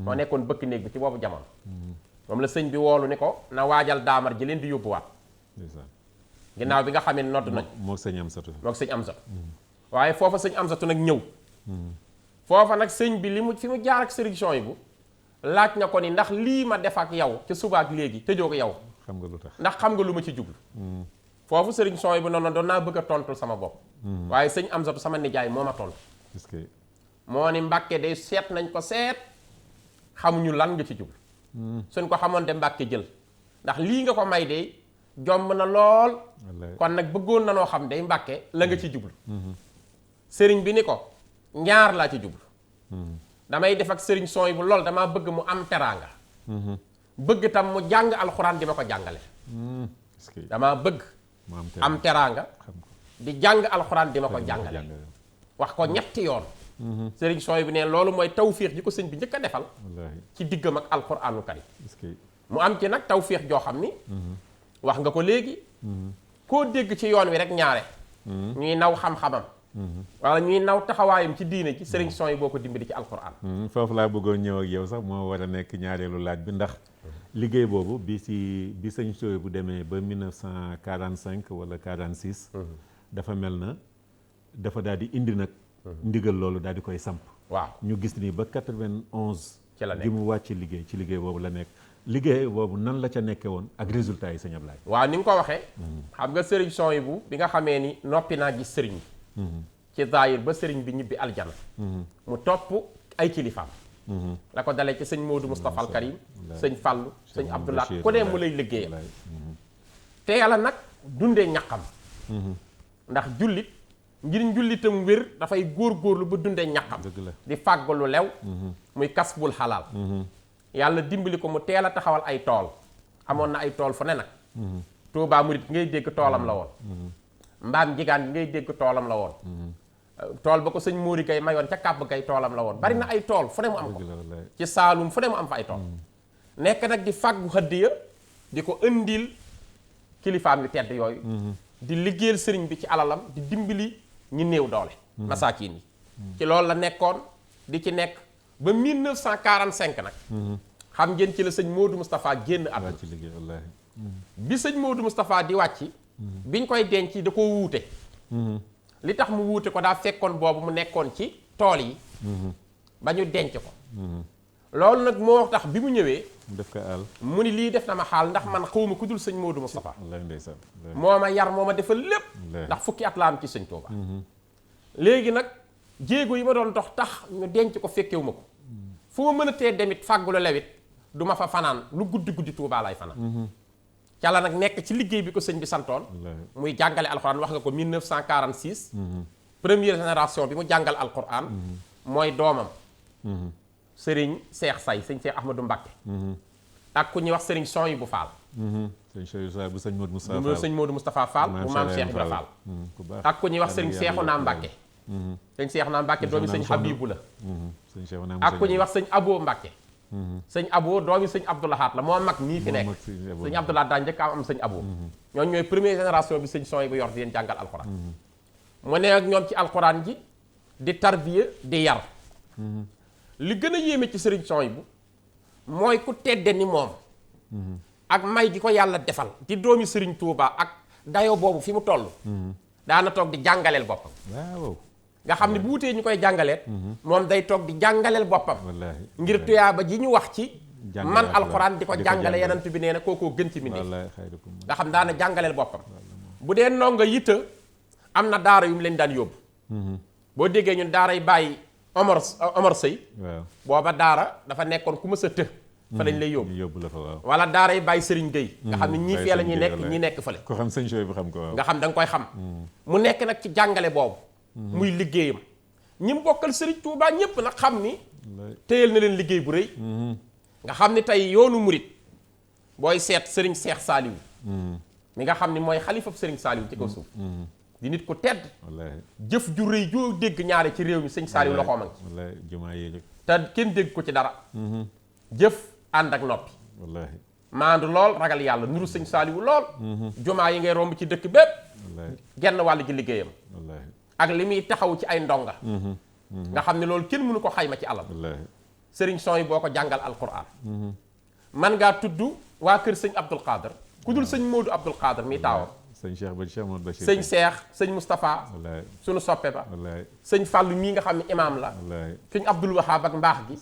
moo nekkoon bëkk néeg bi ci boobu jamono moom la sëñ bi woolu ni ko na waajal daamar ji leen di yóbbuwaat ginnaaw bi nga xamee ni nodd nañ moo sëñ Amsatu waaye foofa sëñ Amsatu nag ñëw foofa nag sëñ bi fi mu jaar ak sëriñ Souhaïbou laaj na ko ni ndax lii ma def ak yow ca suba ak léegi tëjoo ko yow xam nga lu tax ndax xam nga lu ma ci jublu foofu sëriñ Souhaïbou noonu doon naa bëgg a tontul sama bopp waaye sëñ Amsatu sama nijaay moo ma tontu moo ni Mbàkke day seet nañ ko seet xamuñu lan nga ci jublu suñ ko xamoon de Mbàkke jël ndax lii nga ko may de jomb na lool kon nag bëggoon na noo xam day Mbàkke la nga ci jublu sëriñ bi ni ko ñaar laa ci jublu damay def ak sëriñ Souhaïbou lool damaa bëgg mu am teraanga bëgg tam mu jàng alxuraan di ma ko jàngale damaa bëgg am teraanga di jàng alxuraan di ma ko jàngale wax ko ñetti yoon sëriñ Souhaïbou ne loolu mooy tawfiix ji ko sëñ bi njëkk a defal ci diggam ak alxuraanu karim mu am ci nag tawfiix joo xam ni wax nga ko léegi koo dégg ci yoon wi rek ñaare ñuy naw xam-xamam wala ñuy naw taxawaayam ci diine ci sëriñ Souhaïbou boo ko dimbali ci alxuraan foofu laa bëggoon ñëw ak yow sax moo war a nekk ñaareelu laaj bi ndax liggéey boobu bi sëñ Souhaïbou demee ba 1945 wala 46 dafa mel na dafa daal di indi nag ndigal loolu daal di koy samp waaw ñu gis ni ba 91 ci la nekk gi mu wàcc liggéey ci liggéey boobu la nekk liggéey boobu nan la ca nekke woon ak résultat yi sëñ Ablaye waaw ni nga ko waxee xam nga sëriñ Souhaïbou bi nga xamee ni noppi naa gis sëriñ bi ci zaahir ba sëriñ bi ñibbi aljana mu topp ay kilifaam la ko dalee ci sëñ Modou Moustapha al Karim sëñ Fallou sëñ Abdoulaye ku ne mu lay liggéeyal te yàlla nag dundee ñaqam ndax jullit ngir njullitam wér dafay góor-góorlu ba dundee ñaqam di fàgg lu lew muy kasbul xalaal yàlla dimbali ko mu teel a taxawal ay tool amoon na ay tool fu ne nag Touba Murit ngay dégg toolam la woon Mbaam Jigaan gi ngay dégg toolam la woon tool ba ko sëñ Móori Kay mayoon ca kàbb kay toolam la woon bari na ay tool fu ne mu am ko ci Saalum fu ne mu am fa ay tool nekk nag di fàggu hëddiya di ko ëndil kilifaam yu tedd yooyu di liggéeyal sëriñ bi ci alalam di dimbali ñi néew doole masaakiin yi ci loolu la nekkoon di ci nekk ba 1945 nag xam ngeen ci la sëñ Modou Moustapha génn àdduna bi sëñ Modou Moustapha di wàcc biñ koy denc da ko wuute li tax mu wuute ko daa fekkoon boobu mu nekkoon ci tool yi ba ñu denc ko loolu nag moo tax bi mu ñëwee def ko àll mu ni lii def na ma xaal ndax man xawma ku dul sëñ Modou Moustapha moo ma yar moo ma defal lépp ndax fukki at la am ci sëñ Touba léegi nag jéego yi ma doon dox tax ñu denc ko fekkewu ma ko fu ma mën a tee demit fàggulu lewit du ma fa fanaan lu guddi guddi Touba lay fanaan ca la nag nekk ci liggéey bi ko sëñ bi santoon muy jàngale alxuraan wax nga ko 1946 première génération bi mu jàngal alxuraan mooy doomam sëriñ Seex Say sëñ Seex Ahmadou Mbacké ak ku ñuy wax sëriñ Soy bu Faal bu sëñ Modou Moustapha Fall bu maam Cheikh Ibra Fall ak ku ñuy wax sëriñ Seexuna Mbacké sëñ Seexuna Mbacké doomi sëñ Habibu la ak ku ñuy wax sëñ Abo Mbacké sëñ Abo doomi sëñ Abdoulahat la moo mag nii fi nekk sëñ Abdoulahat daa njëkk am sëñ Abo ñooñu ñooy première génération bi sëñ Soy bu yor di leen jàngal alxuraan mu ne ak ñoom ci alxuraan ji di tarbiya di yar li gën a yéeme ci sëriñ Soy bu mooy ku tedde ni moom ak may gi ko yàlla defal di doomi sëriñ Touba ak dayo boobu fi mu toll daana toog di jàngaleel boppam waaw nga xam ne bu wutee ñu koy jàngaleet moom day toog di jàngaleel boppam ngir tuyaaba ji ñu wax ci man alxuraan di ko jàngale yenant bi nee na kookoo gën ci mbindéef nga xam daana jàngaleel boppam bu dee ndongo yitta am na daara yu mu leen daan yóbbu boo déggee ñun daaray bàyyi Omar Sëy booba daara dafa nekkoon ku ma sa të fa lañ lay yóbbu la fa waaw wala daaray bàyyi Sëriñ Gueye nga xam ne ñii fee la ñuy nekk ñi nekk fële ko xam sëñ Soy bu xam ko waaw nga xam da nga koy xam mu nekk nag ci jàngale boobu muy liggéeyam ñi mu bokkal Sëriñ Tuubaa ñépp nag xam ni téyel na leen liggéey bu rëy nga xam ni tey yoonu murit booy seet Sëriñ Seex Saaliw mi nga xam ni mooy xalifab Sëriñ Saaliw ci kaw suuf di nit ku tedd jëf ju rëy joo dégg ñaare ci réew mi sëñ Saaliw loxoom ak jumaa yi te kenn dégg ko ci dara jëf ànd ak noppi maandu lool ragal yàlla nuru sëñ Saaliw lool jumaa yi ngay romb ci dëkk bépp genn wàll ci liggéeyam ak li muy taxaw ci ay ndonga nga xam ne loolu kenn mënu ko xayma ci alal sëriñ Soy boo ko jàngal alquran man ngaa tudd waa kër sëñ Abdul Qadir ku dul sëñ Modou Abdul Qadir mi taawam sëñ Cheikh ba Cheikh Modou Bachir sëñ Cheikh sëñ Moustapha sunu soppe ba sëñ Fallou mii nga xam ne imaam la sëñ Abdoul Wahab ak mbaax gi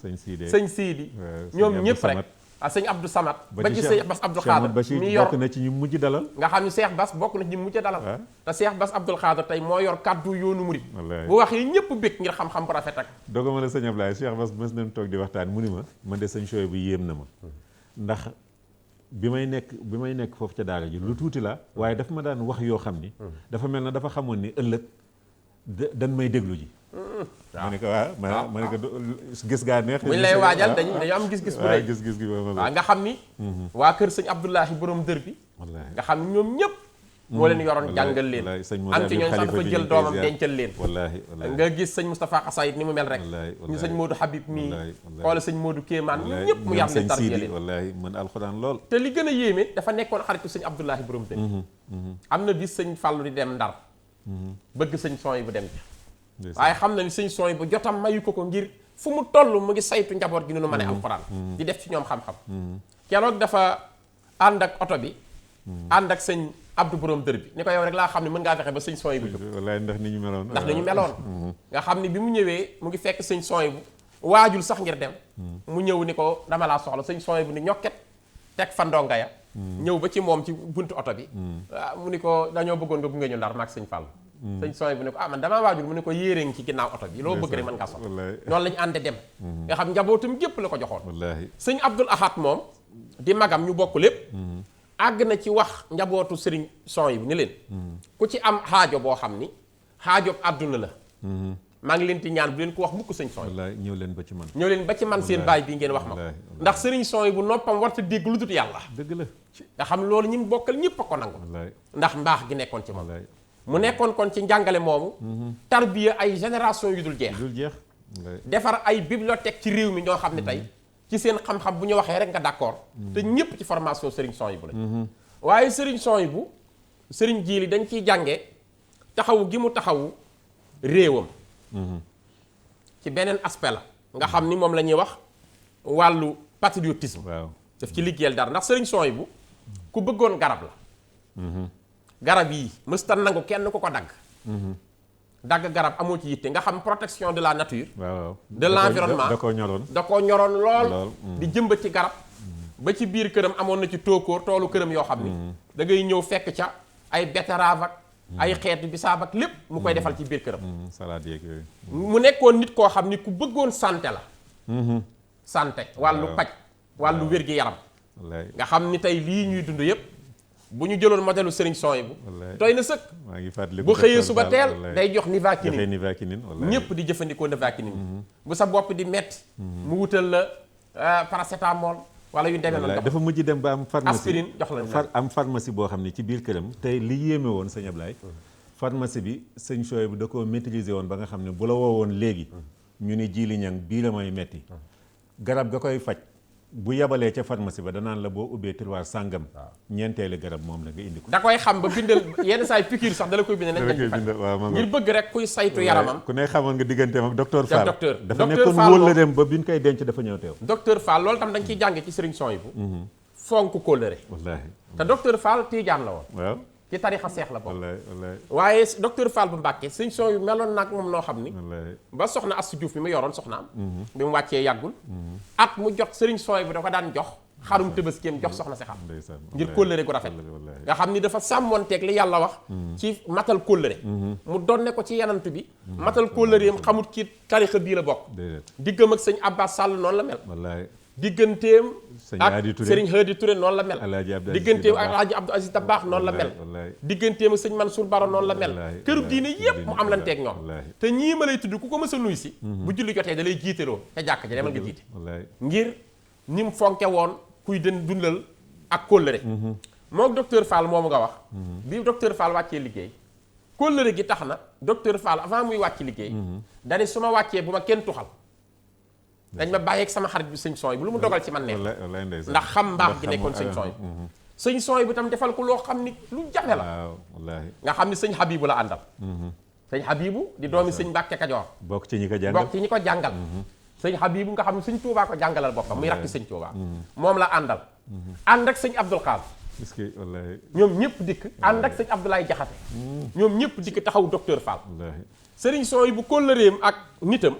sëñ Sidi ñoom ñëpp rek ah sëñ Abdou Samad ba ci Cheikh Bass Abdou Khader mi yor bokk na ci ñu mujj dalal nga xam ne Cheikh Bass bokk na ci ñu mujj dalal te Cheikh Bass Abdoul Khader tey moo yor kàddu yoonu murit bu waxee ñëpp bëgg ngir xam-xam bu rafet ak dogo ma la sëñ Ablaye Cheikh Bass mës nañ toog di waxtaan mu ni ma man de sëñ Soy bu yéem na ma ndax bi may nekk foofu ca daara ji lu tuuti la waaye dafa ma daan wax yoo xam ni dafa mel na dafa xamoon ni ëllëg dañ may déglu ji ma ne ko waaw ma ne ko gis gaa neex buñ lay waajal dañu am gis-gis bu rëy gis-gis gi waaw nga xam ni waa kër sëñ Abdoulahi borom dër bi nga xam ni ñoom ñëpp moo leen yoroon jàngal leen am ci ñooñu sax dafa jël doomam dencal leen nga gis sëñ Moustapha Xasaayit ni mu mel rek ñu sëñ Modou Habib mii xoola sëñ Modou Kéemaan ñoom ñëpp mu yar leen tarbiya leen wallaahi mën alxuraan lool te li gën a yéeme dafa nekkoon xaritu sëñ Abdoulahi borom dër am na bis sëñ Fallou di dem Ndar bëgg sëñ Soy bu dem ci waaye xam na ni sëñ Soy bu jotam mayu ko ngir fu mu toll mu ngi saytu njaboot gi nu mën a alxuraan di def ci ñoom xam-xam keroog dafa ànd ak oto bi ànd ak sëñ Abdou borom dër bi ni ko yow rek laa xam ne mën ngaa fexe ba sëñ Soy bu jóg wallaay ndax ni ñu meloon nga xam ne bi mu ñëwee mu ngi fekk sëñ Soy bu waajul sax ngir dem mu ñëw ni ko dama laa soxla sëñ Soy bu ni ñokket teg fa ndonga ya ñëw ba ci moom ci buntu oto bi mu ni ko dañoo bëggoon nga gunge ñu Ndar maag sëñ Fall sëñ Soy bu ni ko man damaa waajul mu ni ko yéere ngi ci ginnaaw oto bi loo bëgg rek mën ngaa soxla noonu lañu ànde dem nga xam njabootum gépp la ko joxoon sëñ Abdoul Ahad moom di magam ñu bokk lépp àgg na ci wax njabootu sëriñ Soy bu ni leen ku ci am xaajo boo xam ni xaajob àdduna la maa ngi leen di ñaan bu leen ko wax mukk sëñ Son wallaay ñëw leen ba ci man ñëw leen ba ci man seen baay bii ngeen wax ma ko ndax sëriñ Son bu noppam warta dégg lu dut yàlla dëgg la nga xam loolu ñi mu bokkal ñëpp a ko nangu wallaay ndax mbaax gi nekkoon ci moom wallaay mu nekkoon kon ci njàngale moomu tarbiya ay génération yu dul jeex dul jeex wallaay defar ay bibliothèque ci réew mi ñoo xam ne tey ci seen xam-xam bu ñu waxee rek nga d'accord te ñëpp ci formation sëriñ Son bu lañ waaye sëriñ Son bu sëriñ Jili dañ ciy jànge taxawu gi mu taxawu réewam ci beneen aspect la nga xam ni moom la ñuy wax wàllu patriotisme waaw daf ci liggéeyal dara ndax sëriñ Son bu ku bëggoon garab la garab yi mësta nangu kenn ku ko dagg dagg garab amoo ci yitte nga xam protection de la nature waaw de l'environnement da koo ñoroon da koo ñoroon lool di jëmbat ci garab ba ci biir këram amoon na ci tóokóor toolu këram yoo xam ni da ngay ñëw fekk ca ay betterave ak ay xeetu bisaab ak lépp mu koy defal ci biir këram salade yeeg yooyu mu nekkoon nit koo xam ni ku bëggoon santé la santé wàllu paj wàllu wér-gi-yaram wallaay nga xam ni tey lii ñuy dund yépp bu ñu jëloon modèle Serigne Son bu doy na sëkk maa ngi fàttali bu xëyee suba teel day jox nivaquine wallaay ñëpp di jëfandikoo nivaquine bu sa bopp di metti mu wutal la paracétamol wala yu demee noonu dafa mujj dem ba am pharmacie aspirine jox la am pharmacie boo xam ne ci biir këram tey li yéeme woon sëñ Ablaye pharmacie bi sëñ Son bu da koo maîtriser woon ba nga xam ne bu la woowoon léegi ñu ni Jili Ñang bii la may metti garab ga koy faj bu yabalee ca pharmacie ba danaan la boo ubbee tiroir sàngam ñeenteeli garab moom la nga indi ko da koy xam ba bindal yenn saa yi piqûre sax da la koy bindal nañ lañ faj ngir bëgg rek kuy saytu yaramam ku ne xamoon nga digganteem ak docteur Fall docteur dafa nekkoon wóol la dem ba bi ñu koy denc dafa ñëw teew docteur Fall loolu tam dañ ciy jànge ci Serigne Son bu fonk kóllëre wallaahi te docteur Fall tiijaan la woon waaw ci tarixa seex la bokk wallaahi wallaahi waaye docteur Fall bu Mbàkke Serigne Son yu meloon nag moom noo xam ni wallaahi ba soxna Astou Diouf mi mu yoroon soxnaam bi mu wàccee yàggul at mu jot Serigne Son bi da ko daan jox xarum tëbaskeem jox soxna si xam ndeysaan ngir kóllëre gu rafet wallaahi nga xam ni dafa sàmmoonteeg li yàlla wax ci matal kóllëre mu donne ko ci yanant bi matal kóllëreem xamut ci tarixa bii la bokk déedéet diggam ak sëñ Abbas Sall noonu la mel wallaahi digganteem sëñ ak Hadi Touré Serigne Hadi Touré noonu la mel Alaaji Abdou Aziz digganteem ak Dabakh Alaaji Abdou Aziz Dabakh noonu la mel wallaahi digganteem ak sëñ Mansour Baro noonu la mel wallaahi këru diine yépp mu am lanteeg ñoom wallaahi te ñii ma lay tudd ku ko mës a nuy si bu julli jotee da lay jiiteloo te jàkk ja demal nga jiite wallaahi ngir ni mu fonke woon kuy dundal ak kóllëre moom docteur Fall moomu nga wax bi docteur Fall wàccee liggéey kóllëre gi tax na docteur Fall avant muy wàcc liggéey dani su ma wàccee bu ma kenn tuxal dañ ma bàyyeeg sama xarit bi sëñ Son bu lu mu dogal ci man neex wallaahi ndeysaan ndax xam mbaax gi nekkoon sëñ Son sëñ Son bu tam defal ko loo xam ni lu jafe la waaw wallaahi nga xam ni sëñ Habibu la àndal sëñ Habibu di doomi sëñ Mbàkke Kajoor bokk ci ñi ko jàngal bokk ci ñi ko jàngal sëñ Habibu nga xam ne sëñ Tuubaa ko jàngalal boppam muy rakki sëñ Tuubaa moom la àndal ànd ak sëñ Abdul Xaal est-ce que wallaahi ñoom ñëpp dikk ànd ak sëñ Abdoulaye Jaxate ñoom ñëpp dikk taxaw docteur Fall wallaahi sëriñ Son bu kóllëreem ak nitam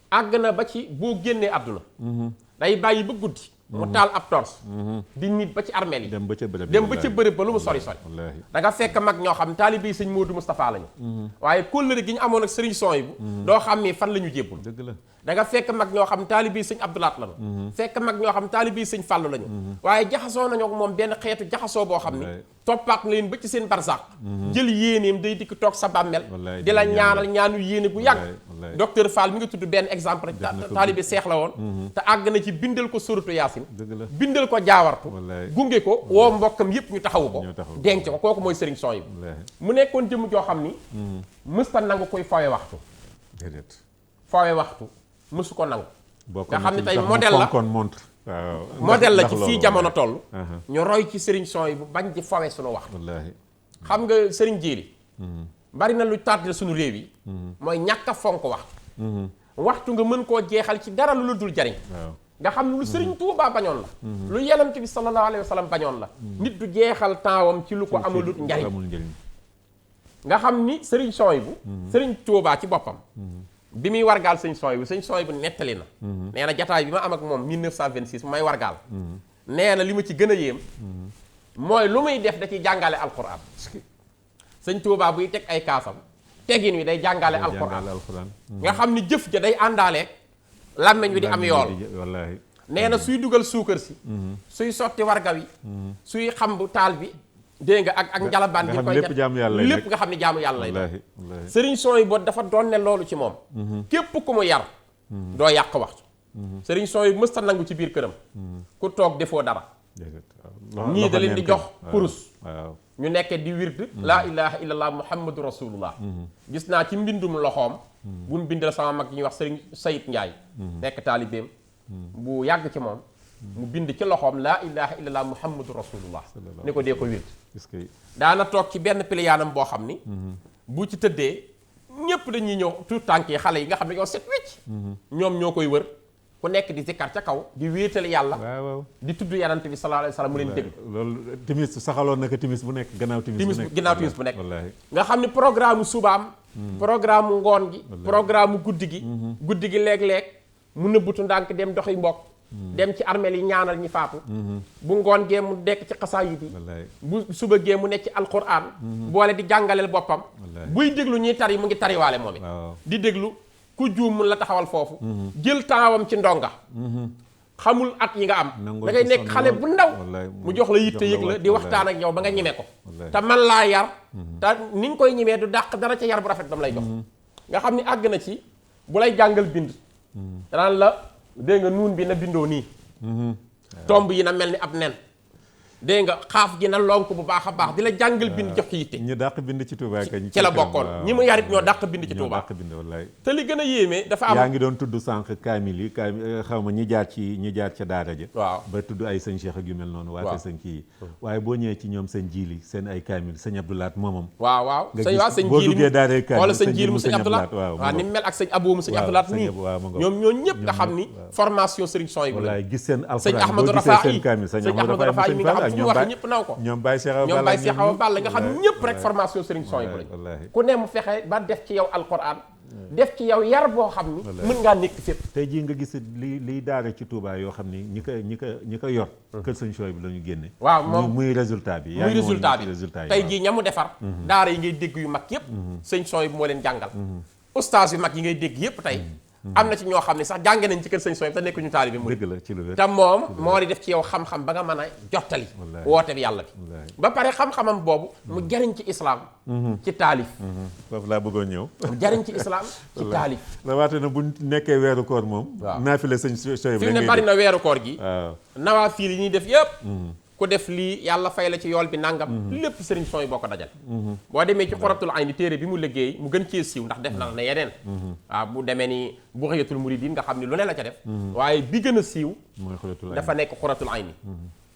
àgg na ba ci boo génnee àdduna day bàyyi ba guddi mu taal ab torche di nit ba ci armeel yi dem ba ca bërëb dem ba ca bërëb ba lu mu sori sori wallaahi da nga fekk mag ñoo xam taalibe sëñ Modou Moustapha lañu waaye kóllëre gi ñu amoon ak sëriñ Son bu doo xam ni fan la ñu jébbul dëgg la da nga fekk mag ñoo xam taalibe sëñ Abdoulaat lañu fekk mag ñoo xam taalibe sëñ Fàllu lañu waaye jaxasoo nañoo moom benn xeetu jaxasoo boo xam ni toppaat na leen ba ci seen barsaax jël yéeneem day dikk toog sa bàmmeel di la ñaanal ñaanu yéene bu yàgg docteur Fall mi nga tudd benn exemple taalibe seex la woon te àgg na ci bindal ko suratu Yaasin bindal ko jaawartu gunge ko woo mbokkam yépp ñu taxawu ko denc ko kooku mooy sëriñ Son mu nekkoon jëmm joo xam ni mësta nangu koy fawe waxtu déedéet fawe waxtu mësu ko nangu nga xam ne tey modèle modèle la ci fii jamono toll ñu roy ci sëriñ Son bu bañ di fawe suñu waxtu wallaahi xam nga sëriñ Jéeli bari na lu tardé suñu réew yi mooy ñàkk a fonk waxtu waxtu nga mën koo jeexal ci dara lu la dul jariñ nga xam ne lu sëriñ Tuubaa bañoon la lu Yonent bi sallallahu alayhi wa sallam bañoon la nit du jeexal tempsam ci lu ko amalut njariñ nga xam ni sëriñ Son bu sëriñ Tuubaa ci boppam bi muy wargaal sëñ Son bu nettali na nee na jataay bi ma am ak moom 1926 may wargaal nee na li ma ci gën a yéem mooy lu muy def da ci jàngale alquran sëñ Tuubaa buy teg ay kaasam tegin wi day jàngale alquran nga xam ni jëf ja day àndaaleeg làmmeñ wi di am yool nee na suy dugal suukar si suy sotti warga wi suy xam bu taal bi dégg nga ak njalabaan gi koy def lépp nga xam ne jaamu yàlla lay doon. sëriñ Souhaïbou dafa doon ne loolu ci moom. képp ku mu yar. doo yàq waxtu. sëriñ Souhaïbou mësta nangu ci biir këram. ku toog defoo dara. ñii da leen di jox kurus. ñu nekkee di wird laa ilaha illallah muhammadu rasulullah. gis naa ci mbindum loxoom. bu mu bindal sama mag yi ñuy wax sëriñ Sayid Njaay. nekk taalibeem bu yàgg ci moom. mu bind ci loxoom laa ilaha illallah muhammadu rasulullah ni ko dee ko wird daana toog ci benn piliyaanam boo xam ni bu ci tëddee ñépp dañuy ñëw tout tànk yi xale yi nga xam ne yow set wecc ñoom ñoo koy wër ku nekk di zikkar ca kaw di wéetal yàlla di tudd yanante bi sallallahu alayhi wa sallam mu leen dégg loolu timis saxaloon na ko timis bu nekk gannaaw timis bu nekk nga xam ne programme subaam programme ngoon gi programme guddi gi léeg-léeg mu nëbbutu ndànk dem doxi mbokk dem ci armeel yi ñaanal ñi faatu bu ngoon gee mu nekk ci xasaayid yi bu suba gee mu nekk ci alquran boole di jàngaleel boppam buy déglu ñuy tari mu ngi tariwaale moom it di déglu ku juum mun la taxawal foofu jël tempsam ci ndonga xamul at yi nga am da ngay nekk xale bu ndaw mu jox la yitte yëg la di waxtaan ak yow ba nga ñime ko te man laa yar te ni nga koy ñimee du dàq dara ca yar bu rafet dam lay jox nga xam ni àgg na ci bu lay jàngal bind danaan la dégg nga nuun bi na bindoo nii tomb yi na mel ni ab nen dégg nga xaaf gi na lonk bu baax a baax di la jàngal bind jox ci yitte ñu dàq bind ci Touba kañ ci la bokkoon ñi mu yarit ñoo dàq bind ci Touba te li gën a yéeme dafa am yaa ngi doon tudd sànq kaamil yi xaw ma ñi jaar ca daara ja waaw ba tudd ay sëñ Cheikh ak yu mel noonu waa sëñ kii waaye boo ñëwee ci ñoom sëñ Jiili seen ay kaamil sëñ Abdoulaat moomam waaw sëñ boo duggee daaree kaamil wala sëñ Jiili mu sëñ Abdoulaat waaw ni mu mel ak sëñ Abou mu sëñ Abdoulaat nii ñoom ñoo ñëpp nga xam ni formation sëriñ Souhaïbou la gis seen sëñ alxuraan Ahmadou boo gisee Rafaay seen kaamil sëñ Ahmadou Rafaay mi nga xam fu mu waxee ñëpp naw ko ñoom Baye Cheikh Awa Balla nga xam ñëpp rek formation Serigne Souhaïbou lañ ku ne mu fexe ba def ci yow alquran def ci yow yar boo xam ni mën ngaa nekk fépp tey jii nga gis liy daara ci Touba yoo xam ni ñi ko yor kër sëñ Souhaïbou la ñu génne waaw moom muy résultat bi muy résultat bi tey jii ñamu defar daara yi ngay dégg yu mag yëpp sëñ Souhaïbou moo leen jàngal ustaas yu mag yi ngay dégg yëpp tey am na ci ñoo xam ne sax jànge nañ ci kër sëñ Souhaïbou te nekk ñu taalibe mu dëgg la ci lu wér te moom moo di def ci yow xam-xam ba nga mën a jottali woote bi yàlla bi ba pare xam-xamam boobu mu jariñ ci islaam ci taalif foofu laa bëggoon ñëw mu jariñ ci islaam ci taalif rawaate na bu nekkee weeru koor moom naafile sëñ Souhaïbou fi mu ne bari na weeru koor gi nawaafil yi ñuy def yëpp ku def lii yàlla fay la ci yool bi nangam lépp sëriñ Souhaïbou boo ko dajal boo demee ci Xuratul Ayni téere bi mu liggéey mu gën cee siiw ndax def na yeneen waaw bu demee ni Bughyatul Muridin nga xam ni lu ne la ca def waaye bi gën a siiw dafa nekk Xuratul Ayni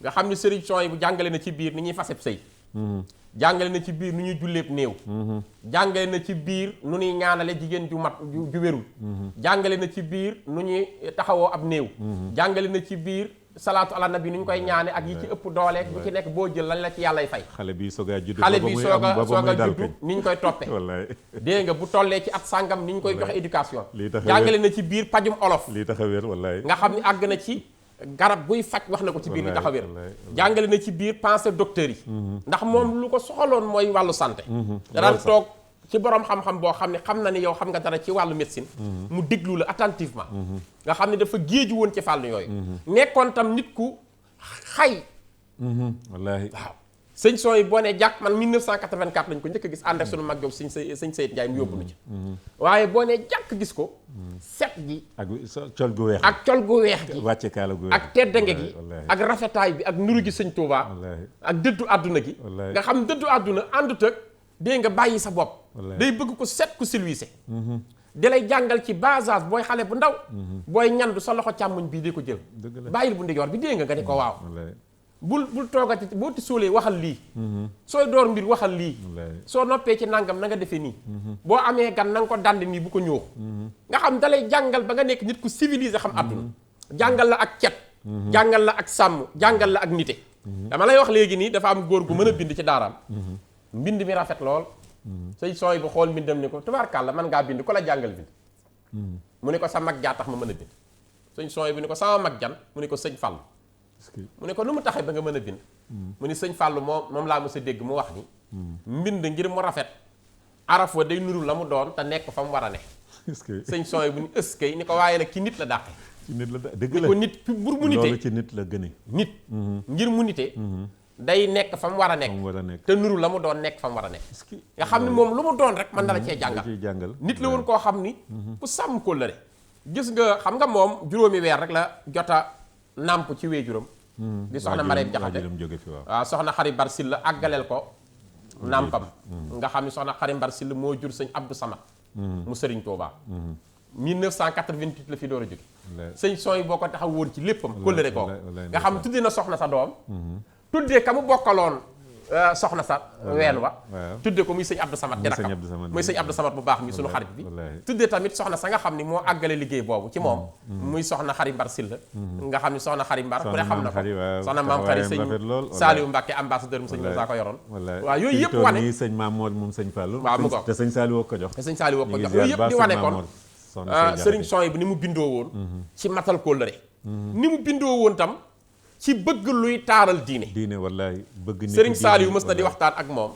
nga xam ni sëriñ Souhaïbou jàngale na ci biir ni ñuy faseb sëy jàngale na ci biir nu ñuy julleeb néew jàngale na ci biir nu ñuy ñaanale jigéen ju mat ju wérul jàngale na ci biir nu ñuy taxawoo ab néew jàngale na ci biir salaatu ala nabi ni ñu koy ñaane ak yi ci ëpp dooleeg bu ci nekk boo jël lan la ci yàllay fay xale bi soog a judd ni ñu koy toppe dégg nga bu tollee ci at sàngam ni ñu koy joxe éducation jàngale na ci biir pajum olof lii tax a wér wallaay nga xam ne àgg na ci garab buy faj wax na ko ci biir li tax a wér jàngale na ci biir pensée docteur yi ndax moom lu ko soxaloon mooy wàllu santé daan toog ci borom xam-xam boo xam ne xam na ni yow xam nga dara ci wàllu médecine mu déglu la attentivement nga xam ne dafa géeju woon ci fànn yooyu nekkoon tam nit ku xay wallaahi waaw sëñ Souhaïbou boo ne jàkk man 1984 lañ ko njëkk a gis ànd ak sunu mag Jóob sëñ Seyid Njaay mu yóbbu na ci waaye boo ne jàkk gis ko set gi ak col gu weex ak col gu weex gi wàcce kaala gu weex ak teddange gi ak rafetaay bi ak nuru gi sëñ Tuubaa ak dëddu àdduna gi nga xam dëddu àdduna àndut ak dégg nga bàyyi sa bopp day bëgg ko set ku silwiise di lay jàngal ci bas âge booy xale bu ndaw booy ñandu sa loxo càmmoñ bii di ko jël bàyyil bu ndijoor bi dégg nga ni ko waaw bul toogati boo ti sóolee waxal lii sooy door mbir waxal lii soo noppee ci nangam na nga defee nii boo amee gan na nga ko dànd nii bu ko ñëw nga xam da lay jàngal ba nga nekk nit ku civilisé xam àdduna jàngal la ak cet jàngal la ak sàmm jàngal la ak nite dama lay wax léegi nii dafa am góor gu mën a bind ci daaraam mbind mi rafet lool sëñ Souhaïbou xool mbindam ni ko tubaarkàlla man ngaa bind ku la jàngal bind mu ne ko sa mag jaa tax ma mën a bind sëñ Souhaïbou ni ko sama mag jan mu ne ko sëñ Fàllu mu ne ko nu mu taxee ba nga mën a bind mu ni sëñ Fàllu moom laa mës a dégg mu wax ni mbind ngir mu rafet araf wa day nuru la mu doon te nekk fa mu war a ne sëñ Souhaïbou ni ëskay ni ko waaye nag ci nit la dàqe ci nit la dëgg la ni ko nit pour mu nite loolu ci nit la gëne nit ngir mu nite day nekk fa mu war a nekk te nuru la mu doon nekk fa mu war a nekk nga xam ni moom lu mu doon rek mën na la cee jàngal nit la woon koo xam ni ku sàmm kóllëre gis nga xam nga moom juróomi weer rek la jota nàmp ci wéejuram di soxna Mareem Jaxate waaw soxna Xari Bar Silla àggaleel ko nàmpam nga xam ni soxna Xari Bar Silla moo jur sëñ Abdou Samad mu sëriñ Touba 1988 la fi door a jóge sëñ son yi boo ko taxaw woon ci léppam kóllëre kooku nga xam tuddee na soxna sa doom tuddee ka mu bokkaloon soxna sa ween wa tuddee ko muy sëñ Abdou Samad muy sëñ Abdou Samad bu baax mi suñu xarit bi tuddee tamit soxna sa nga xam ni moo àggale liggéey boobu ci moom muy soxna Xari Mbar Silla nga xam ni soxna Xari Mbar ku ne xam na ko soxna maam Xari sëñ Saliou Mbacke ambassadeur mu sëñ Moussa ko yoroon waaw yooyu yëpp wane sëñ Maam moom sëñ Fallou waaw mu ko te sëñ Saliou ko jox yooyu yëpp di wane kon sëriñ son yi bi ni mu bindoo woon ci matal kóllëre ni mu bindoo woon tam ci bëgg luy taaral diine wallaay bëgg nit sëriñ Saliou mës na di waxtaan ak moom